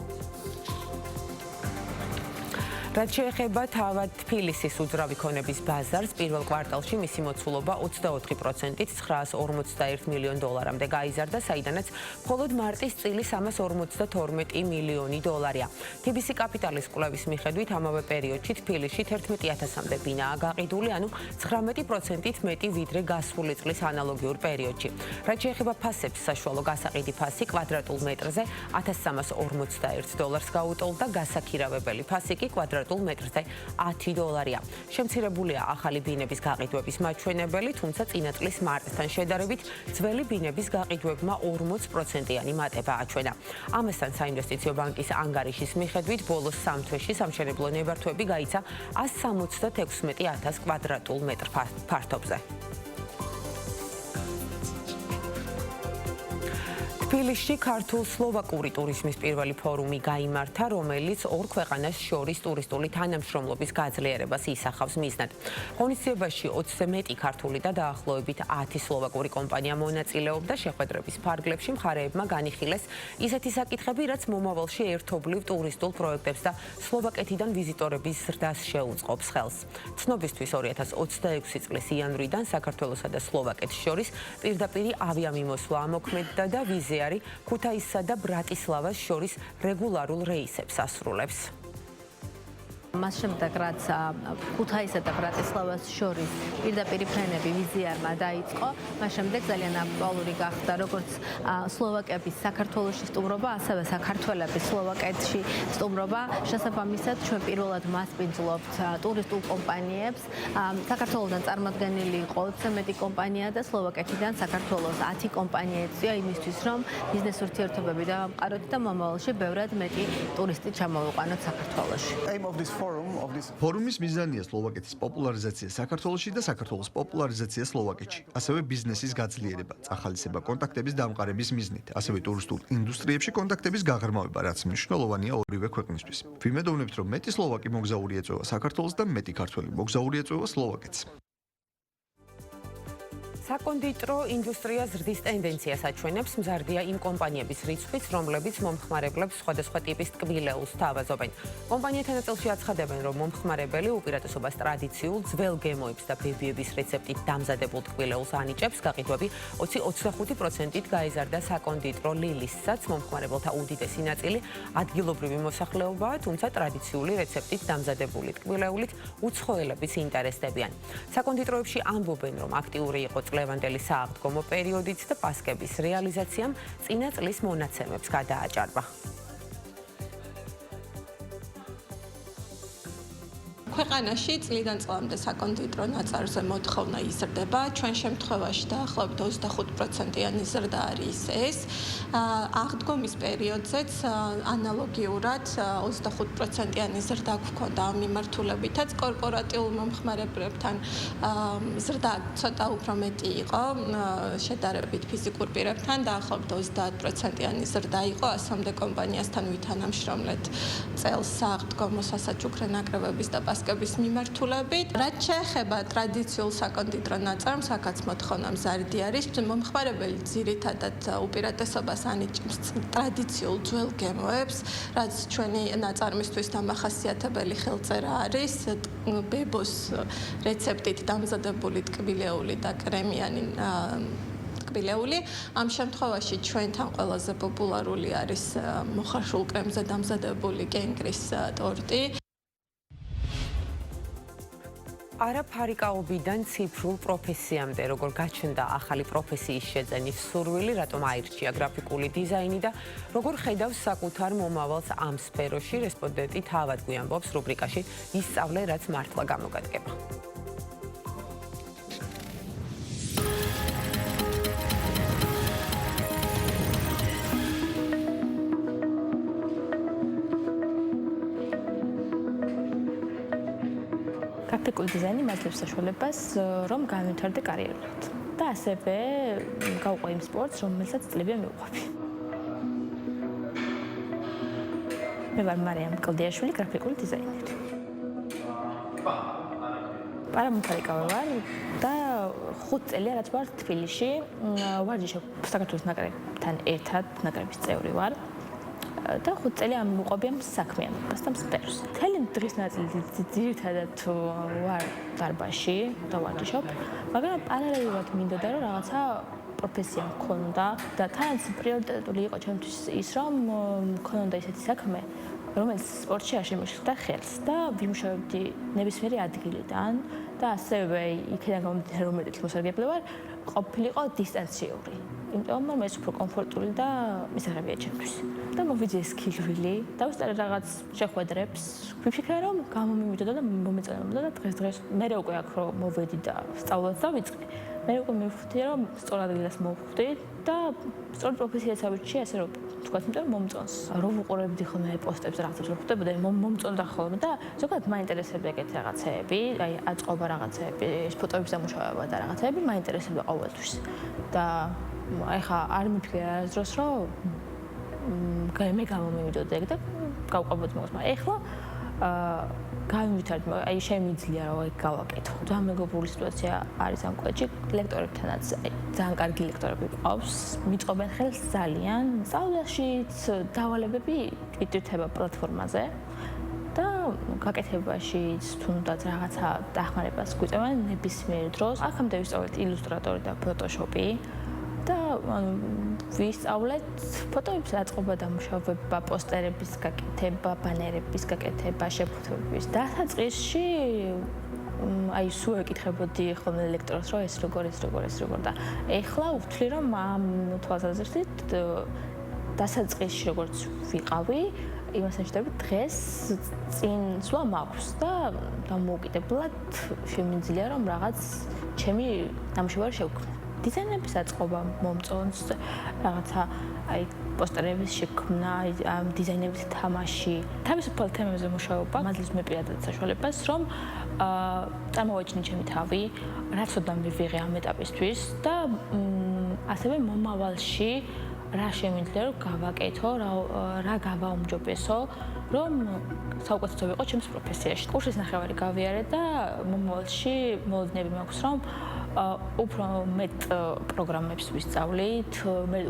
რაც შეეხება თავად თბილისის უძრავი ქონების ბაზარს, პირველ კვარტალში მისი მოცულობა 24%-ით 951 მილიონ დოლარამდე გაიზარდა, საიდანაც მხოლოდ მარტის წილი 352 მილიონი დოლარია. TBC კაპიტალის კვლევის მიხედვით ამავე პერიოდში თბილისში 11000-მდე ბინაა გაყიდული, ანუ 19%-ით მეტი ვიდრე გასული წლის ანალოგიურ პერიოდში. რაც შეეხება ფასებს, საშუალო გასაყიდი ფასი კვადრატულ მეტრზე 1341 დოლარს გაუტოლდა, გასაქირავებელი ფასი კი კვადრატულ მეტრზე 10 დოლარია. შემცირებულია ახალი ბინების გაყიდვების მაჩვენებელი, თუმცა წინა წლის მარტთან შედარებით ძველი ბინების გაყიდვებმა 40%-იანი მატება აჩვენა. ამასთან საინვესტიციო ბანკის ანგარიშის მიხედვით ბოლოს 3 თვეში სამშენებლო ნებართვები გაიცა 176000 კვადრატულ მეტრ ფართობზე. თბილისში ქართულ-სლოვაკური ტურიზმის პირველი ფორუმი გაიმართა, რომელიც ორ ქვეყანას შორის ტურისტული თანამშრომლობის გაძლიერებას ისახავს მიზნად. ღონისძიებაში 20-ზე მეტი ქართული და დაახლოებით 10 სლოვაკური კომპანია მონაწილეობდა. შეხვედრების ფარგლებში მხარეებმა განიხილეს ისეთი საკითხები, რაც მომავალში ერთობლივ ტურისტულ პროექტებს და სლოვაკეთიდან ვიზიტორების ზრდას შეუწყობს ხელს. ცნობისთვის 2026 წლის იანვრიდან საქართველოსა და სლოვაკეთს შორის პირდაპირი ავიამიმოსვლა ამოქმედდა და ვიზი ქუთაისსა და ბრატისლავას შორის რეგულარულ რეისებს ასრულებს.
მას შემდეგ, რაც ქუთაისსა და ბრატისლავას შორის პირდაპირი ფრენები ვიზიარმა დაიწყო, მას შემდეგ ძალიან აქტუალური გახდა როგორც სლოვაკების საქართველოში სტუმრობა, ასევე საქართველების სლოვაკეთში სტუმრობა. შესაბამისად, ჩვენ პირველად მასპინძლობთ ტურისტულ კომპანიებს. საქართველოსთან წარმოდგენილი იყო 20 მეტი კომპანია და სლოვაკეთიდან საქართველოს 10 კომპანია ეწია იმისთვის, რომ ბიზნეს ურთიერთობები დავამყაროთ და მომავალში ბევრად მეტი ტურისტი ჩამოვიყვანოთ საქართველოში.
ფორუმის მიზანია სლოვაკეთის პოპულარიზაცია საქართველოში და საქართველოს პოპულარიზაცია სლოვაკეთში, ასევე ბიზნესის გაძლიერება, წახალისება კონტაქტების დამყარების მიზნით, ასევე ტურისტულ ინდუსტრიებში კონტაქტების გაღრმავება, რაც მნიშვნელოვანია ორივე ქვეყნისთვის. ვიმედოვნებთ, რომ მეტი სლოვაკი მოგზაური ეწევა საქართველოს და მეტი ქართველი მოგზაური ეწევა სლოვაკეთს.
საკონდიტრო ინდუსტრია ზრდის ტენდენციას აჩვენებს, მზარდია იმ კომპანიების რიცხვიც, რომლებიც მომხმარებლებს სხვადასხვა ტიპის ტკბილეულს თავაზობენ. კომპანიათა ნაწილში აცხადებენ, რომ მომხმარებელი უპირატესობას ტრადიციულ ძველ გემოებს და ბებიების რეცეპტით დამზადებულ ტკბილეულს ანიჭებს. გაყიდვები 25%-ით გაიზარდა საკონდიტრო ლილისაც, მომხმარებელთა უდიდესი ნაწილი ადგილობრივი მოსახლეობაა, თუმცა ტრადიციული რეცეპტით დამზადებული ტკბილეულით უცხოელებიც ინტერესდებიან. საკონდიტროებში ამბობენ, რომ აქტიური იყო ლევანდელი სააღდგომო პერიოდით და პასკების რეალიზაციამ წინა წლის მონაცემებს გადააჭარბა.
ქვეყანაში წლიდან წლამდე საკონდიტრო ნაწარმზე მოთხოვნა იზრდება. ჩვენ შემთხვევაში დაახლოებით 25%-იანი ზრდა არის ეს. აღდგომის პერიოდზეც ანალოგიურად 25%-იანი ზრდა გვქონდა ამ მიმართულებითაც. კორპორატიულ მომხმარებლებთან ზრდა ცოტა უფრო მეტი იყო შედარებით ფიზიკურ პირებთან, დაახლოებით 30%-იანი ზრდა იყო 100-მდე კომპანიასთან ვითანამშრომლეთ წელს სააღდგომო სასაჩუქრე ნაკრებების და პასკების მიმართულებით. რაც შეეხება ტრადიციულ საკონდიტრო ნაწარმს, აქაც მოთხოვნა მზარდი არის. მომხმარებელი ძირითადად უპირატესობას ანიჭებს ტრადიციულ ძველ გემოებს, რაც ჩვენი ნაწარმისთვის დამახასიათებელი ხელწერა არის. ბებოს რეცეპტით დამზადებული ტკბილეული და კრემიანი ტკბილეული. ამ შემთხვევაში ჩვენთან ყველაზე პოპულარული არის მოხარშულ კრემზე დამზადებული კენკრის ტორტი.
არაფარიკაობიდან ციფრულ პროფესიამდე, როგორ გაჩნდა ახალი პროფესიის შეძენის სურვილი, რატომ აირჩია გრაფიკული დიზაინი და როგორ ხედავს საკუთარ მომავალს ამ სფეროში, რესპონდენტი თავად გვიამბობს რუბრიკაში ისწავლე, რაც მართლა გამოგადგება.
გრაფიკული დიზაინი მაძლევს საშუალებას, რომ განვითარდე კარიერულად და ასევე გავყვე იმ სპორტს, რომელსაც წლებია მივყვები.
მე ვარ მარიამ კლდიაშვილი, გრაფიკული დიზაინერი. პარამეტრიკავი ვარ და 5 წელია რაც ვარ თბილისში, ვარჯიშობ საქართველოს ნაკრებთან ერთად, ნაკრების წევრი ვარ. და 5 წელი ამოყვები ამ საქმიანობას და სპერს. მთელი დღის ნაწილი ძირითადად ვარ დარბაზში და ვარჯიშობ, მაგრამ პარალელურად მინდოდა რომ რაღაცა პროფესია მქონდა და თანაც პრიორიტეტული იყო ჩემთვის ის რომ მქონდა ისეთი საქმე, რომელიც სპორტში არ შემოშლდა ხელს და ვიმუშავებდი ნებისმიერი ადგილიდან და ასევე იქიდან გამომდინარე რომ მეტი მოსარგებლე ვარ, ყოფილიყო დისტანციური. იმიტომ რომ ეს უფრო კომფორტული და მისაღებია ჩემთვის. და მოვიძიე სქილვილი და ვსტარე რაღაც შეხვედრებს. ვიფიქრე რომ გამომიმიდოდა და მომეწონებოდა და დღეს მე უკვე აქ რომ მოვედი და სწავლაც დავიწყე. მე უკვე მივხვდი რომ სწორ ადგილას მოვხვდი და სწორ პროფესიას ავირჩიე, ასე რომ თქვათ, იმიტომ რომ მომწონს. რომ ვუყურებდი ხოლმე პოსტებს რაღაცებს რომ ხვდებოდა, მომწონდა ხოლმე და ზოგადად მაინტერესებდა ეგეთი რაღაცეები, აი აწყობა რაღაცეები, ფოტოების დამუშავება და რაღაცეები მაინტერესებდა ყოველთვის. და ეხა არ მიფიქრე არასდროს რომ მე გამომივიდოდი ეგ და გავყავოთ მაგას, მაგრამ ეხლა გამივითარდი, აი შემიძლია რომ ეგ გავაკეთო. ძალიან მეგობრული სიტუაცია არის ამ კვეთში, ლექტორებთანაც ძალიან კარგი ლექტორები გვყავს, მიწყობენ ხელს ძალიან. სწავლაშიც დავალებები იტირთება პლატფორმაზე და გაკეთებაშიც თუნდაც რაღაცა დახმარებას გვიწევენ ნებისმიერ დროს. აქამდე ვისწავლეთ ილუსტრატორი და ფოტოშოპი. და ვისწავლეთ ფოტოების აწყობა, დამუშავება, პოსტერების გაკეთება, ბანერების გაკეთება, შეფუთვების. დასაწყისში აი სულ ეკითხებოდი ხოლმე ლექტორს რომ ეს როგორ და ეხლა ვთვლი რომ ამ თვალსაზრისით დასაწყისში როგორც ვიყავი, იმას ნიშნავს დღეს წინ სვლა მაქვს და დამოუკიდებლად შემიძლია რომ რაღაც ჩემი ნამუშევარი შევქმნი. დიზაინების აწყობა მომწონს, რაღაცა აი პოსტერების შექმნა, ამ დიზაინების თამაში, თავისუფალ თემებზე მუშაობა მადლის მე პირადად საშუალებას, რომ წარმოვაჩინე ჩემი თავი, რაც ოდნავ მივიღე ამ ეტაპისთვის და ასევე მომავალში რა შემიძლია რომ გავაკეთო, რა გავაუმჯობესო, რომ საუკეთესო ვიყო ჩემს პროფესიაში. კურსის ნახევარი გავიარე და მომავალში მოლოდინები მაქვს, რომ უფრო მეტ პროგრამებს ვისწავლით,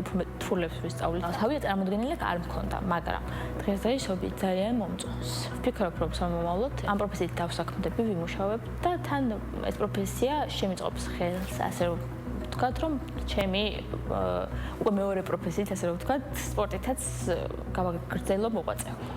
უფრო მეტ თურლებს ვისწავლით. თავია წარმოდგენილი არ მქონდა, მაგრამ დღესდღეობით ძალიან მომწონს. ვფიქრობ, რომ სამომავლოდ ამ პროფესიით დავსაქმდები, ვიმუშავებ და თან ეს პროფესია შემიწყობს ხელს, ასე რომ ვთქვათ, რომ ჩემი უკვე მეორე პროფესიით, ასე რომ ვთქვათ, სპორტითაც გავაგრძელო მოღვაწეობა.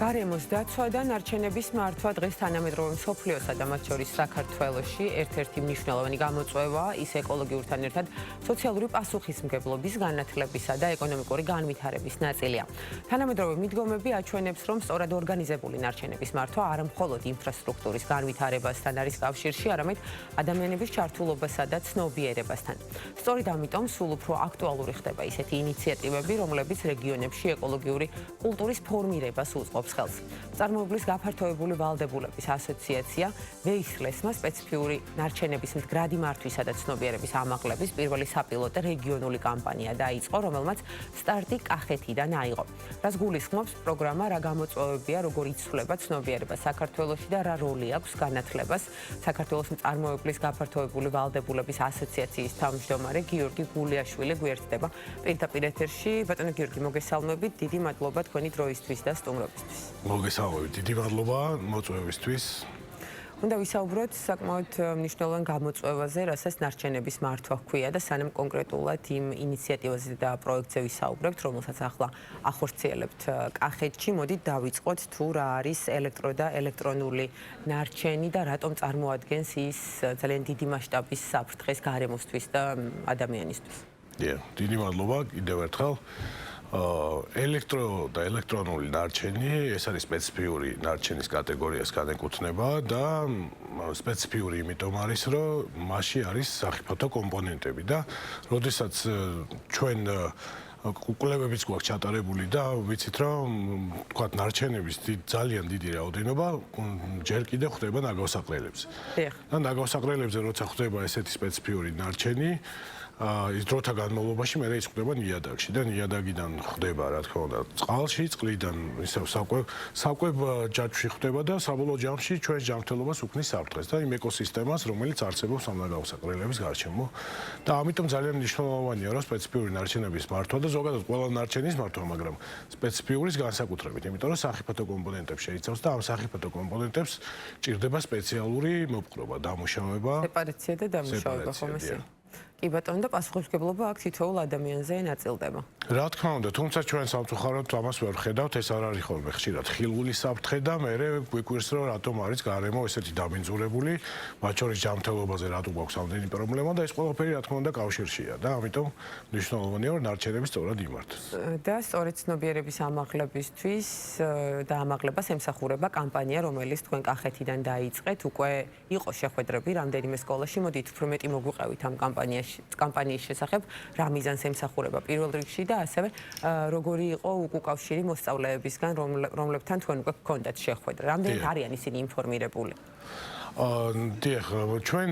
გარემოს დაცვა და ნარჩენების მართვა დღეს თანამედროვე მსოფლიოსა და მათ შორის საქართველოში ერთ-ერთი მნიშვნელოვანი გამოწვევაა ის ეკოლოგიურთან ერთად სოციალური პასუხისმგებლობის, განათლებისა და ეკონომიკური განვითარების ნაწილია. თანამედროვე მიდგომები აჩვენებს, რომ სწორად ორგანიზებული ნარჩენების მართვა არა მხოლოდ ინფრასტრუქტურის განვითარებასთან არის კავშირში, არამედ ადამიანების ჩართულობასა და ცნობიერებასთან. სწორედ ამიტომ სულ უფრო აქტუალური ხდება ისეთი ინიციატივები, რომლებიც რეგიონებში ეკოლოგიური კულტურის ფორმირებას უწყობს ხელს. წარმოებლის გაფართოებული ვალდებულების ასოციაცია ვეისლესმა სპეციფიური ნარჩენების მდგრადი მართვისა და ცნობიერების ამაღლების პირველი საპილოტო რეგიონული კამპანია დაიწყო, რომელმაც სტარტი კახეთიდან აიღო. რაც გულისხმობს პროგრამა, რა გამოწვევებია, როგორ იცვლება ცნობიერება საქართველოში და რა როლი აქვს განათლებას. საქართველოს წარმოებლის გაფართოებული ვალდებულების ასოციაციის თავმჯდომარე გიორგი გულიაშვილი გვერდდება პირდაპირ ეთერში. ბატონო გიორგი, მოგესალმებით, დიდი მადლობა თქვენი დროისთვის და სტუმრობისთვის.
მოგესალმებით, დიდი მადლობა მოწვევისთვის.
უნდა ვისაუბროთ საკმაოდ მნიშვნელოვან გამოწვევაზე, რასაც ნარჩენების მართვა ჰქვია და სანამ კონკრეტულად იმ ინიციატივაზე და პროექტზე ვისაუბრებთ, რომელსაც ახლა ახორციელებთ კახეთში, მოდით დავიწყოთ თუ რა არის ელექტრო და ელექტრონული ნარჩენი და რატომ წარმოადგენს ის ძალიან დიდი მასშტაბის საფრთხეს გარემოსთვის და ადამიანისთვის.
დიდი მადლობა კიდევ ერთხელ. ელექტრო და ელექტრონული ნარჩენი ეს არის სპეციფიური ნარჩენის კატეგორიას განეკუთვნება და სპეციფიური იმიტომ არის, რომ მასში არის სახიფათო კომპონენტები და როდესაც ჩვენ კვლევებიც გვაქვს ჩატარებული და ვიცით რომ თქვა ნარჩენების ძალიან დიდი რაოდენობა ჯერ კიდევ ხდება ნაგავსაყრელებზე. და ნაგავსაყრელებზე როცა ხდება ესეთი სპეციფიური ნარჩენი ის დროთა განმავლობაში მე ის ხდება ნიადაგში და ნიადაგიდან ხდება რა თქმა უნდა წყალში, წყლიდან ისევ საკვებ ჯაჭვში ხდება და საბოლოო ჯამში ჩვენს ჯანმრთელობას უქმნის საფრთხეს და იმ ეკოსისტემას, რომელიც არსებობს ამ ნაგავსაყრელების გარშემო. და ამიტომ ძალიან მნიშვნელოვანია რომ სპეციფიური ნარჩენების მართვა და ზოგადად ყველა ნარჩენის მართვა, მაგრამ სპეციფიურის განსაკუთრებით, იმიტომ რომ სახიფათო კომპონენტებს შეიცავს და ამ სახიფათო კომპონენტებს ჭირდება სპეციალური მოპყრობა, დამუშავება,
სეპარაცია და დამუშავება ხომ ესე? კი ბატონო და პასუხისმგებლობა აქ თითოეულ ადამიანზე ნაწილდება.
რა თქმა უნდა, თუმცა ჩვენ სამწუხაროდ ამას ვერ ხედავთ, ეს არ არის ხოლმე ხშირად ხილული საფრთხე და მე გვიკვირს რომ რატომ არის გარემო ესეთი დაბინძურებული, მათ შორის ჯანმრთელობაზე რატო გვაქვს ამდენი პრობლემა და ეს ყველაფერი რა თქმა უნდა კავშირშია და ამიტომ მნიშვნელოვანია რომ ნარჩენები სწორად იმართოს.
და სწორედ ცნობიერების ამაღლებისთვის და ამაღლებას ემსახურება კამპანია, რომელიც თქვენ კახეთიდან დაიწყეთ, უკვე იყო შეხვედრები რამდენიმე სკოლაში, მოდით უფრო მეტი მოგვიყევით ამ კამპანიის შესახებ, რა მიზანს ემსახურება პირველ რიგში და ასევე როგორი იყო უკავშირი მოსწავლეებისგან, რომლებთან თქვენ უკვე გქონდათ შეხვედრა. რამდენად არიან ისინი ინფორმირებული?
დიახ, ჩვენ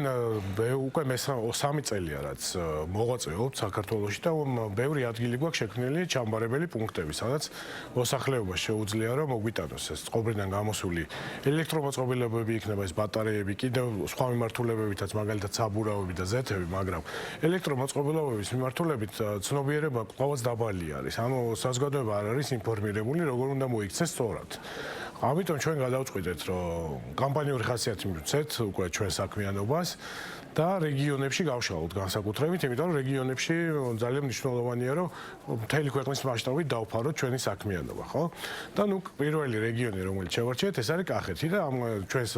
უკვე 3 წელია რაც მოღვაწეობთ საქართველოში და ბევრი ადგილი გვაქვს შექმნილი ჩამბარებელი პუნქტები, სადაც მოსახლეობას შეუძლია რომ მოგვიტანოს ეს წყობრიდან გამოსული ელექტრომოწყობილობები იქნება ეს ბატარეები, კიდევ სხვა მიმართულებებითაც, მაგალითად საბურავები და ზეთები, მაგრამ ელექტრომოწყობილობების მიმართულებით ცნობიერება კვლავაც დაბალი არის. ანუ საზოგადოება არ არის ინფორმირებული, როგორ უნდა მოიქცეს სწორად. ამიტომ ჩვენ გადავწყვიტეთ, რომ კამპანიური ხასიათი მივცეთ უკვე ჩვენ საქმიანობას და რეგიონებში გავშალოთ განსაკუთრებით, იმიტომ რომ რეგიონებში ძალიან მნიშვნელოვანია, რომ მთელი ქვეყნის მასშტაბით დავფაროთ ჩვენი საქმიანობა, ხო? და ნუ პირველი რეგიონი, რომელიც შევარჩიეთ, ეს არის კახეთი და ამ ჩვენს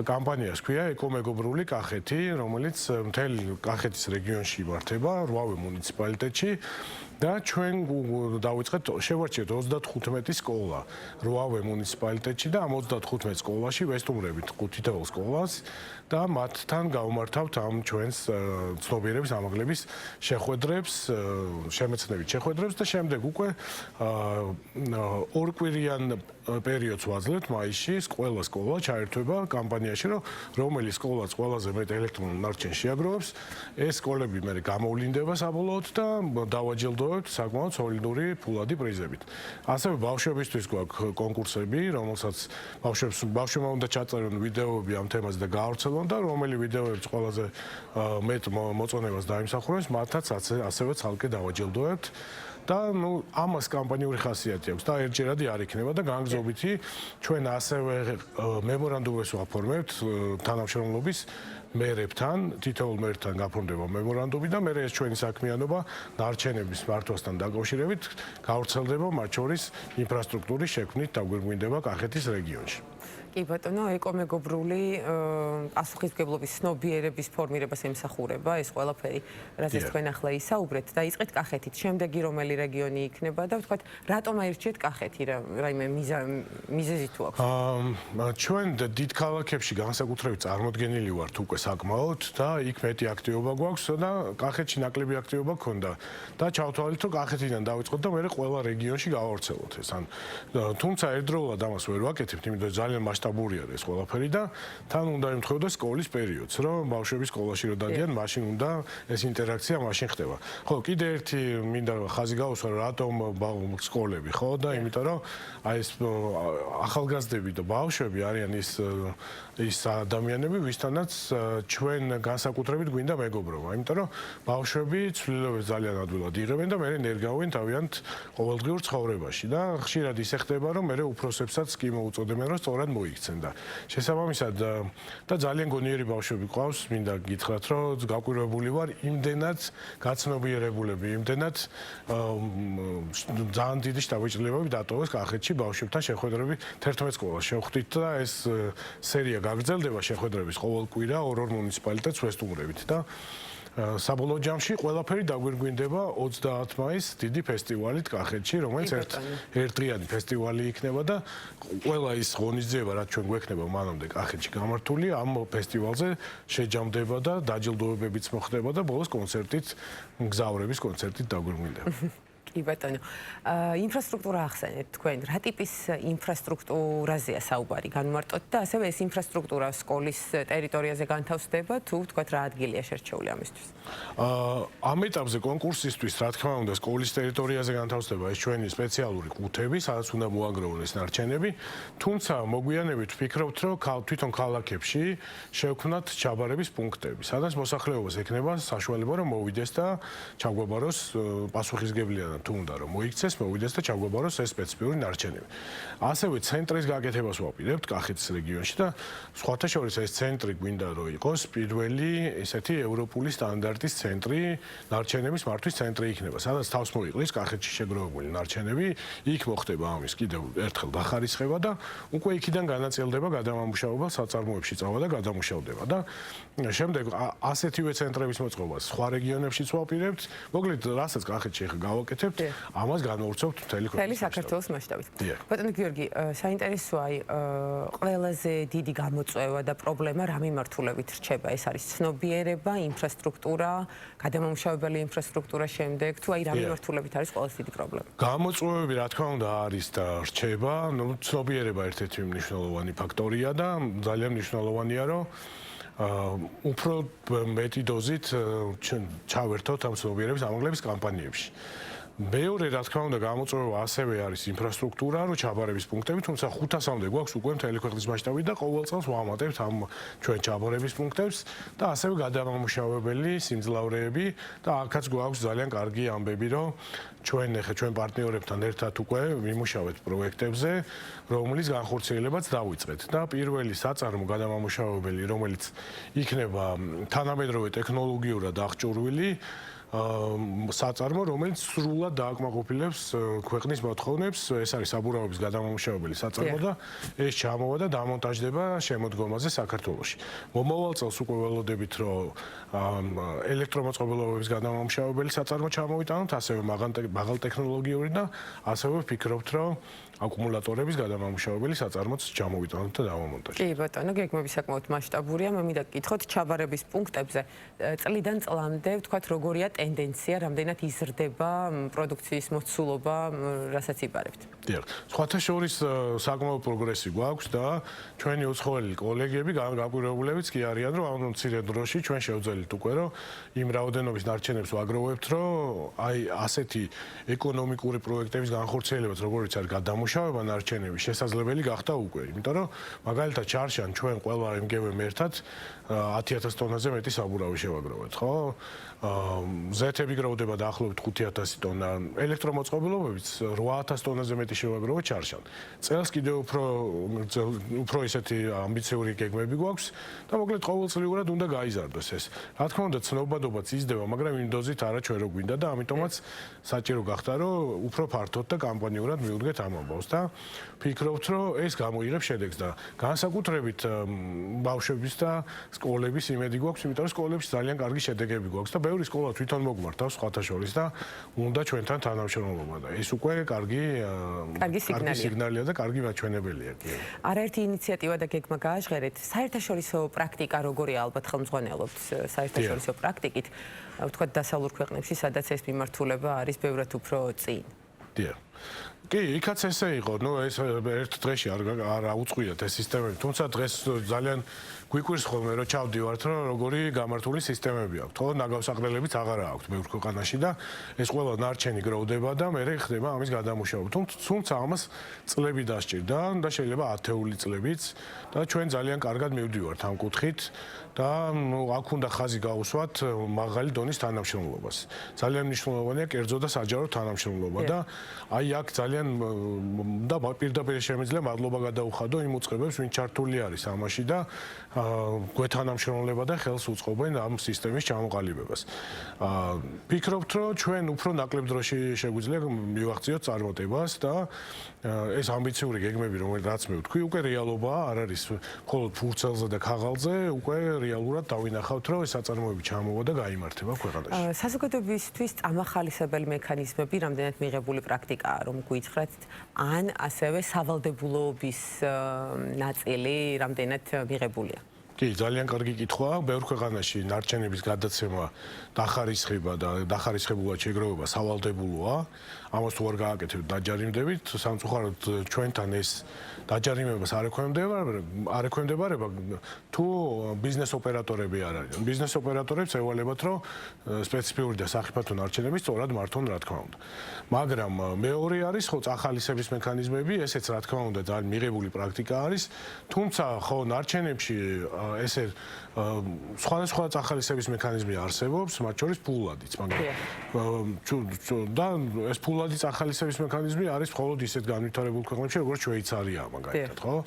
კამპანიას ქვია ეკომეგობრული კახეთი, რომელიც მთელი კახეთის რეგიონში იმართება, 8 მუნიციპალიტეტში. და ჩვენ დავიწყეთ შევარჩიეთ 35 სკოლა 8 მუნიციპალიტეტში და ამ 35 სკოლაში ვესტუმრებით 5 სკოლას და მათთან გავმართავთ ამ ჩვენს ცნობიერების ამაღლების შეხვედრებს, შემეცნებით შეხვედრებს და შემდეგ უკვე ორკვირიან პერიოდს ვაძლევთ მაისში, ყველა სკოლა ჩაერთვება კამპანიაში, რომ რომელი სკოლაც ყველაზე მეტ ელექტრონულ ნარჩენს შეაგროვებს, ეს სკოლები მე გამოვლინდება საბოლოოდ და დავაჯილდოვებთ საკმაოდ სოლიდური ფულადი პრიზებით. ასევე ბავშვებისთვის გვაქვს კონკურსები, რომელსაც ბავშვებმა უნდა ჩაწერონ ვიდეოები ამ თემაზე და გაავრცელონ და რომელი ვიდეოებს ყველაზე მეტ მოწონებას დაიმსახურებს, მათაც ასევე ცალკე დავაჯილდოვებთ. და ნუ ამას კამპანიური ხასიათი აქვს და ერთჯერადი არ იქნება და განგზობითი ჩვენ ასევე მემორანდუმებს ვაფორმებთ თანამშრომლობის მერებთან, თითოეულ მერთან გაფორმდება მემორანდუმი და მე ეს ჩვენი საქმიანობა ნარჩენების მართვასთან დაკავშირებით გავრცელდება მათ შორის ინფრასტრუქტურის შექმნით დაგვირგვინდება კახეთის რეგიონში.
კი ბატონო, ეკომეგობრული პასუხისმგებლობის ცნობიერების ფორმირებას ემსახურება ეს ყველაფერი, რაზეც თქვენ ახლა ისაუბრეთ, დაიწყეთ კახეთით, შემდეგი რომელი რეგიონი იქნება და ვთქვათ, რატომ აირჩიეთ კახეთი, რაიმე მიზეზი თუ აქვს?
ჩვენ დიდ ქალაქებში განსაკუთრებით წარმოდგენილი ვართ უკვე საკმაოდ და იქ მეტი აქტივობა გვაქვს და კახეთში ნაკლები აქტივობა გქონდა და ჩავთვალეთ, რომ კახეთიდან დავიწყოთ და მე ყველა რეგიონში გავავრცელოთ ეს. თუმცა ერთდროულად ამას ვერ ვაკეთებთ, იმიტომ ძალიან მასშტაბურია ეს ყველაფერი და თან უნდა ემთხვეოდა სკოლის პერიოდს, რომ ბავშვები სკოლაში რო დადიან, მაშინ უნდა ეს ინტერაქცია მაშინ ხდება. ხო, კიდე ერთი მინდა ხაზი გაუსვა, რატომ სკოლები, ხო და იმიტომ რომ აი ეს ახალგაზრდები და ბავშვები არიან ის ადამიანები, ვისთანაც ჩვენ განსაკუთრებით გვინდა მეგობრობა, იმიტომ რომ ბავშვები ცვლილებებს ძალიან ადვილად იღებენ და მე ნერგავენ თავიანთ ყოველდღიურ ცხოვრებაში და ხშირად ისე ხდება, რომ მე უფროსებსაც კი მოუწოდებენ, რომ სწორად მოიქცენ და შესაბამისად და ძალიან გონიერი ბავშვები ყავს, მინდა გითხრათ, რომ გაკვირვებული ვარ იმდენად გაცნობიერებულები, იმდენად ძალიან დიდი შთაბეჭდილებები დატოვეს კახეთში ბავშვებთან შეხვედრები 11 სკოლას შევხვდით და ეს სერია გაგრძელდება შეხვედრების ყოველ კვირა 2 მუნიციპალიტეტს ვესტუმრებით და საბოლოო ჯამში ყველაფერი დაგვირგვინდება 30 მაისს დიდი ფესტივალით კახეთში, რომელიც ერთდღიანი ფესტივალი იქნება და ყველა ის ღონისძიება, რაც ჩვენ გვექნება მანამდე კახეთში გამართული, ამ ფესტივალზე შეჯამდება და დაჯილდოებებიც მოხდება და ბოლოს კონცერტით, მგზავრების კონცერტით დაგვირგვინდება.
კი ბატონო. ინფრასტრუქტურა ახსენეთ თქვენ, რა ტიპის ინფრასტრუქტურაზეა საუბარი განმარტოთ და ასევე ეს ინფრასტრუქტურა სკოლის ტერიტორიაზე განთავსდება თუ თქვათ რა ადგილია შერჩეული ამისთვის?
ამ ეტაპზე კონკურსისთვის რა თქმა უნდა სკოლის ტერიტორიაზე განთავსდება ეს ჩვენი სპეციალური ყუთები, სადაც უნდა მოაგროვოს ნარჩენები, თუმცა მოგვიანებით ვფიქრობთ, რომ თვითონ ქალაქებში შევქმნათ ჩაბარების პუნქტები, სადაც მოსახლეობას ექნება საშუალება რომ მოვიდეს და ჩაგვაბაროს პასუხისგებლიანად თუ უნდა რომ მოიქცეს, მოვიდეს და ჩაგვაბაროს ეს სპეციფიკური ნარჩენები. ასევე ცენტრის გაკეთებას ვაპირებთ კახეთის რეგიონში და სხვათა შორის ეს ცენტრი გვინდა რომ იყოს პირველი ესეთი ევროპული სტანდარტის ცენტრი, ნარჩენების მართვის ცენტრი იქნება, სადაც თავს მოიყრის კახეთში შეგროვებული ნარჩენები, იქ მოხდება ამის კიდევ ერთხელ დახარისხება და უკვე იქიდან განაწილდება გადამამუშავება საწარმოებში წავა და გადამუშავდება და შემდეგ ასეთივე ცენტრების მოწყობას სხვა რეგიონებშიც ვაპირებთ, მოკლედ რასაც კახეთში ახლა გავაკეთებთ, ამას განვავრცობთ მთელი
საქართველოს მასშტაბით. ბატონო გიორგი, საინტერესოა ყველაზე დიდი გამოწვევა და პრობლემა რა მიმართულებით რჩება? ეს არის ცნობიერება, ინფრასტრუქტურა, გადამამუშავებელი ინფრასტრუქტურა შემდეგ თუ აი რა მიმართულებით არის ყველაზე დიდი პრობლემა?
გამოწვევები რა თქმა უნდა არის და რჩება, ცნობიერება ერთ-ერთი მნიშვნელოვანი ფაქტორია და ძალიან მნიშვნელოვანია რომ უფრო მეტი დოზით ჩავერთოთ ამ ცნობიერების ამაღლების კამპანიებში. მეორე რა თქმა უნდა გამოწვევა ასევე არის ინფრასტრუქტურა, რომ ჩაბარების პუნქტები, თუმცა 500-მდე გვაქვს უკვე მთელი ქვეყნის მასშტაბით და ყოველ წელს ვამატებთ ამ ჩვენ ჩაბარების პუნქტებს და ასევე გადამამუშავებელი სიმძლავრეები და აქაც გვაქვს ძალიან კარგი ამბები, რომ ჩვენ პარტნიორებთან ერთად უკვე ვიმუშავეთ პროექტებზე, რომლის განხორციელებაც დავიწყეთ და პირველი საწარმო გადამამუშავებელი, რომელიც იქნება თანამედროვე ტექნოლოგიურად აღჭურვილი საწარმო, რომელიც სრულად დააკმაყოფილებს ქვეყნის მოთხოვნებს, ეს არის საბურავების გადამამუშავებელი საწარმო და ეს ჩამოვა და დამონტაჟდება შემოდგომაზე საქართველოში. მომავალ წელს უკვე ველოდებით, რომ ელექტრომოწყობილობების გადამამუშავებელი საწარმო ჩამოვიტანოთ, ასევე მაღალტექნოლოგიური და ასევე ვფიქრობთ, რომ აკუმულატორების გადამამუშავებელი საწარმოც ჩამოვიტანოთ და დავამონტაჟოთ.
კი ბატონო, გეგმები საკმაოდ მასშტაბურია, მე მინდა გკითხოთ ჩაბარების პუნქტებზე წლიდან წლამდე ვთქვათ როგორია ტენდენცია, რამდენად იზრდება პროდუქციის მოცულობა, რასაც იბარებთ?
დიახ, სხვათა შორის საკმაოდ პროგრესი გვაქვს და ჩვენი უცხოელი კოლეგები გაკვირვებულებიც კი არიან, რომ ამ მცირე დროში ჩვენ შევძელით უკვე რომ იმ რაოდენობის ნარჩენებს ვაგროვებთ, რომ აი ასეთი ეკონომიკური პროექტების განხორციელებაც როგორც არის გადამუშავება ნარჩენების შესაძლებელი გახდა უკვე, იმიტომ რომ მაგალითად ჩარშან ჩვენ ყველა MGV-მ ერთად 10,000 ტონაზე მეტი საბურავი შევაგროვეთ, ხო? ზეთები გროვდება დაახლოებით 5,000 ტონა, ელექტრომოწყობილობებიც 8,000 ტონაზე მეტი შევაგროვეთ ჩარშან. წელს კიდევ უფრო ისეთი ამბიციური გეგმები გვაქვს და მოკლედ ყოველწლიურად უნდა გაიზარდოს ეს. რა თქმა უნდა, ცნობადობაც იზრდება, მაგრამ იმ დოზით არა ჩვენ რო გვინდა და ამიტომაც საჭირო გახდა, რომ უფრო ფართოდ და კამპანიურად მივუდგეთ ამ ამბავს და ვფიქრობთ, რომ ეს გამოიღებს შედეგს და განსაკუთრებით ბავშვების და სკოლების იმედი გვაქვს, იმიტომ რომ სკოლებში ძალიან კარგი შედეგები გვაქვს და ბევრი სკოლა თვითონ მოგმართავს სხვათა შორის და უნდა ჩვენთან თანამშრომლობა და ეს უკვე კარგი სიგნალია და კარგი მაჩვენებელია.
არაერთი ინიციატივა და გეგმა გააჟღერეთ. საერთაშორისო პრაქტიკა როგორია ალბათ ხელმძღვანელობთ საერთაშორისო პრაქტიკით, ვთქვათ დასავლურ ქვეყნებში, სადაც ეს მიმართულება არის ბევრად უფრო წინ.
დიახ. კი, იქაც ესე იყო, ეს ერთ დღეში არ აუწყვიათ ეს სისტემები, თუმცა დღეს ძალიან გვიკვირს ხოლმე რომ ჩავდივართ, რომ როგორი გამართული სისტემები აქვს, ხო? ნაგავსაყრელებიც აღარა აქვს ბევრ ქვეყანაში და ეს ყველა ნარჩენი გროვდება და მე ხდება ამის გადამუშავება. თუმცა ამას წლები დასჭირდა და შეიძლება ათეული წლებიც და ჩვენ ძალიან კარგად მივდივართ ამ კუთხით და აქ უნდა ხაზი გაუსვათ მაღალი დონის თანამშრომლობას. ძალიან მნიშვნელოვანია კერძო და საჯარო თანამშრომლობა და აი აქ ძალიან და პირდაპირ შემიძლია მადლობა გადაუხადო იმ უწყებებს, ვინც ჩართული არის ამაში და გვეთანამშრომლება და ხელს უწყობენ ამ სისტემის ჩამოყალიბებას. ვფიქრობთ, რომ ჩვენ უფრო ნაკლებ დროში შეგვიძლია მივახციოთ წარმატებას და ეს ამბიციური გეგმები, რომელიც მე ვთქვი, უკვე რეალობაა, არ არის მხოლოდ ფურცელზე და ქაღალდზე, უკვე რეალურად დავინახავთ, რომ ეს საწარმოები ჩამოვა და გაიმართება ქვეყანაში.
საზოგადოებისთვის წამახალისებელი მექანიზმები, რამდენად მიღებული პრაქტიკაა, რომ გვიცხრათ, ან ასევე სავალდებულოების ნაწილი რამდენად მიღებულია?
კი, ძალიან კარგი კითხვაა. ბევრ ქვეყანაში ნარჩენების გადაცემა დახარისხება და დახარისხებულად შეგროვება სავალდებულოა. ამას თუ არ გააკეთებთ, დაჯარიმდებით. სამწუხაროდ ჩვენთან ეს დაჯარიმებას არ ექვემდებარება თუ ბიზნეს ოპერატორები არ არიან. ბიზნეს ოპერატორებს ევალებათ, რომ სპეციფიური და სახიფათო ნარჩენები სწორად მართონ, რა თქმა უნდა. მაგრამ მეორე არის ხო წახალისების მექანიზმები, ესეც რა თქმა უნდა ძალიან მიღებული პრაქტიკა არის, თუმცა ხო ნარჩენებში ესე სხვადასხვა წახალისების მექანიზმი არსებობს, მათ შორის ფულადიც, მაგრამ და ეს ფულადი წახალისების მექანიზმი არის მხოლოდ ისეთ განვითარებულ ქვეყნებში, როგორც შვეიცარია, მაგალითად, ხო?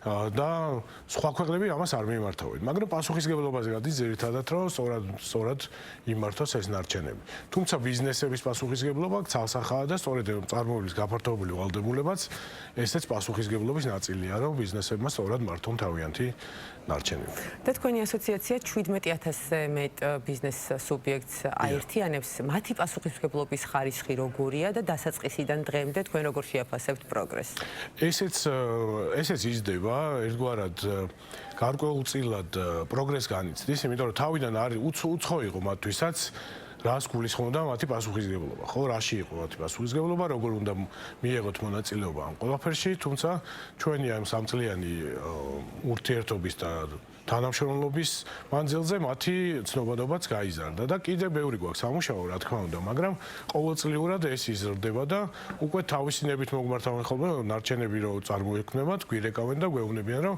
და სხვა ქვეყნები ამას არ მიმართავენ, მაგრამ პასუხისგებლობაზე გადის ძირითადად, რომ სწორად იმართოს ეს ნარჩენები. თუმცა ბიზნესების პასუხისგებლობა ცალსახაა და სწორედ წარმოების გაფართოებული ვალდებულებაც ესეც პასუხისგებლობის ნაწილია, რომ ბიზნესებმა სწორად მართონ თავიანთი ნარჩენები.
და თქვენი ასოციაცია 17,000-ზე მეტ ბიზნეს სუბიექტს აერთიანებს, მათი პასუხისმგებლობის ხარისხი როგორია და დასაწყისიდან დღემდე თქვენ როგორ შეაფასებთ პროგრესს?
ესეც იზრდება ერთგვარად გარკვეულწილად პროგრესს განიცდის, იმიტომ რომ თავიდან არის უცხო იყო მათთვისაც რას გულისხმობდა მათი პასუხისგებლობა, ხო, რაში იყო მათი პასუხისგებლობა, როგორ უნდა მიიღოთ მონაწილეობა ამ ყველაფერში, თუმცა ჩვენი ამ სამწლიანი ურთიერთობის და თანამშრომლობის მანძილზე მათი ცნობადობაც გაიზარდა და კიდევ ბევრი გვაქვს სამუშაო, რა თქმა უნდა, მაგრამ ყოველწლიურად ეს იზრდება და უკვე თავისინებით მოგმართავენ ხოლმე ნარჩენები რო წარმოექმნებათ, გვირეკავენ და გვეუბნებიან, რომ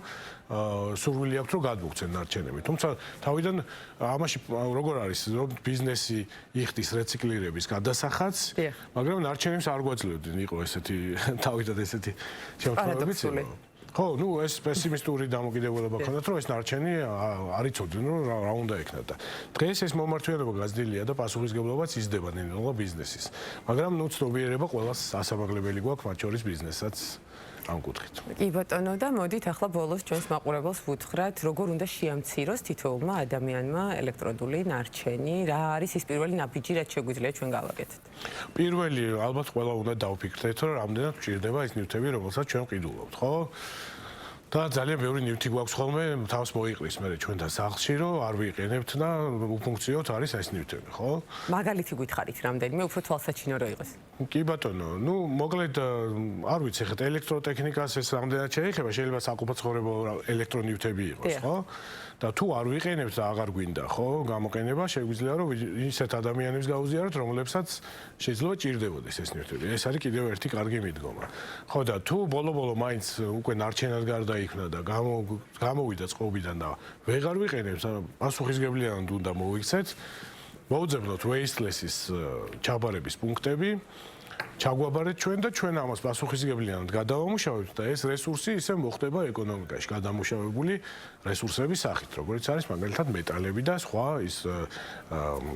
სურვილი აქვთ, რომ გადმოგცენ ნარჩენები. თუმცა თავიდან ამაში როგორ არის, რომ ბიზნესი იხდის რეციკლირების გადასახადს, მაგრამ ნარჩენებს არ გვაძლევდნენ, იყო ესეთი თავიდან ესეთი შემთხვევებიც. ხო, ეს პესიმისტური დამოკიდებულება ქონდათ, რომ ეს ნარჩენი არ იცოდნენ, რომ რა უნდა ექნათ და დღეს ეს მომართვიანება გაზრდილია და პასუხისგებლობაც იზრდება ნელ-ნელა ბიზნესის. მაგრამ ცნობიერება ყველას ასამაღლებელი გვაქვს, მათ შორის ბიზნესაც ამ კუთხით.
კი ბატონო და მოდით ახლა ბოლოს ჩვენს მაყურებელს ვუთხრათ, როგორ უნდა შეამციროს თითოეულმა ადამიანმა ელექტრონული ნარჩენი, რა არის ის პირველი ნაბიჯი, რაც შეგვიძლია ჩვენ გავაკეთოთ?
პირველი, ალბათ ყველა უნდა დავფიქრდეთ, რომ რამდენად გვჭირდება ეს ნივთები, რომელსაც ჩვენ ვყიდულობთ, ხო? და ძალიან ბევრი ნივთი გვაქვს ხოლმე, თავს მოიყრის მე ჩვენთან სახლში, რომ არ ვიყენებთ და უფუნქციოდ არის ეს ნივთები, ხო?
მაგალითი გითხარით რამდენიმე, უფრო თვალსაჩინო რო იყოს.
კი ბატონო, მოკლედ არ ვიცი, ხეთ ელექტროტექნიკას ეს რამდენად შეეხება, შეიძლება საყოფაცხოვრებო ელექტრონივთები იყოს, ხო? და თუ არ ვიყენებთ და აღარ გვინდა, ხო, გამოყენება, შეგვიძლია რომ ისეთ ადამიანებს გაუზიაროთ, რომლებსაც შეიძლება ჭირდებოდეს ეს ნივთები. ეს არის კიდევ ერთი კარგი მიდგომა. ხო და თუ ბოლო-ბოლო მაინც უკვე ნარჩენად გარდაიქმნა და გამოვიდა წყობიდან და ვეღარ ვიყენებს, პასუხისგებლიანად უნდა მოვიქცეთ. მოუძებნოთ wasteless-ის ჩაბარების პუნქტები. ჩაგვაბარეთ ჩვენ და ჩვენ ამას პასუხისგებლიანად გადავამუშავებთ და ეს რესურსი ისე მოხდება ეკონომიკაში გადამუშავებული რესურსების სახით, როგორც არის მაგალითად მეტალები და სხვა ის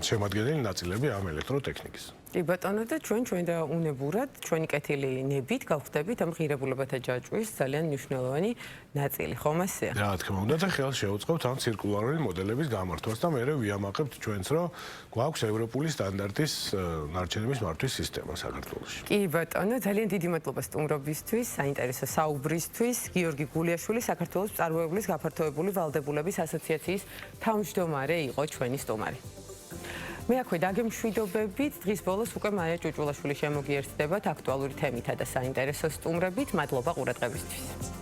შემადგენელი ნაწილები ამ ელექტროტექნიკის.
კი ბატონო და ჩვენ და უნებურად ჩვენი კეთილი ნებით გავხდებით ამ ღირებულებათა ჯაჭვის ძალიან მნიშვნელოვანი ნაწილი, ხომ ასეა?
რა თქმა უნდა და ხელს შევუწყობთ ამ ცირკულარული მოდელების გამართვას და მერე ვიამაყებთ ჩვენც, რომ გვაქვს ევროპული სტანდარტის ნარჩენების მართვის სისტემა საქართველოში.
კი ბატონო, ძალიან დიდი მადლობა სტუმრობისთვის, საინტერესო საუბრისთვის. გიორგი გულიაშვილი, საქართველოს მწარმოებლის გაფართოებული ვალდებულების ასოციაციის თავმჯდომარე იყო ჩვენი სტუმარი. მე აქვე დაგემშვიდობებით, დღის ბოლოს უკვე მაია ჭუჭულაშვილი შემოგიერთდებათ აქტუალური თემითა და საინტერესო სტუმრებით. მადლობა ყურადღებისთვის.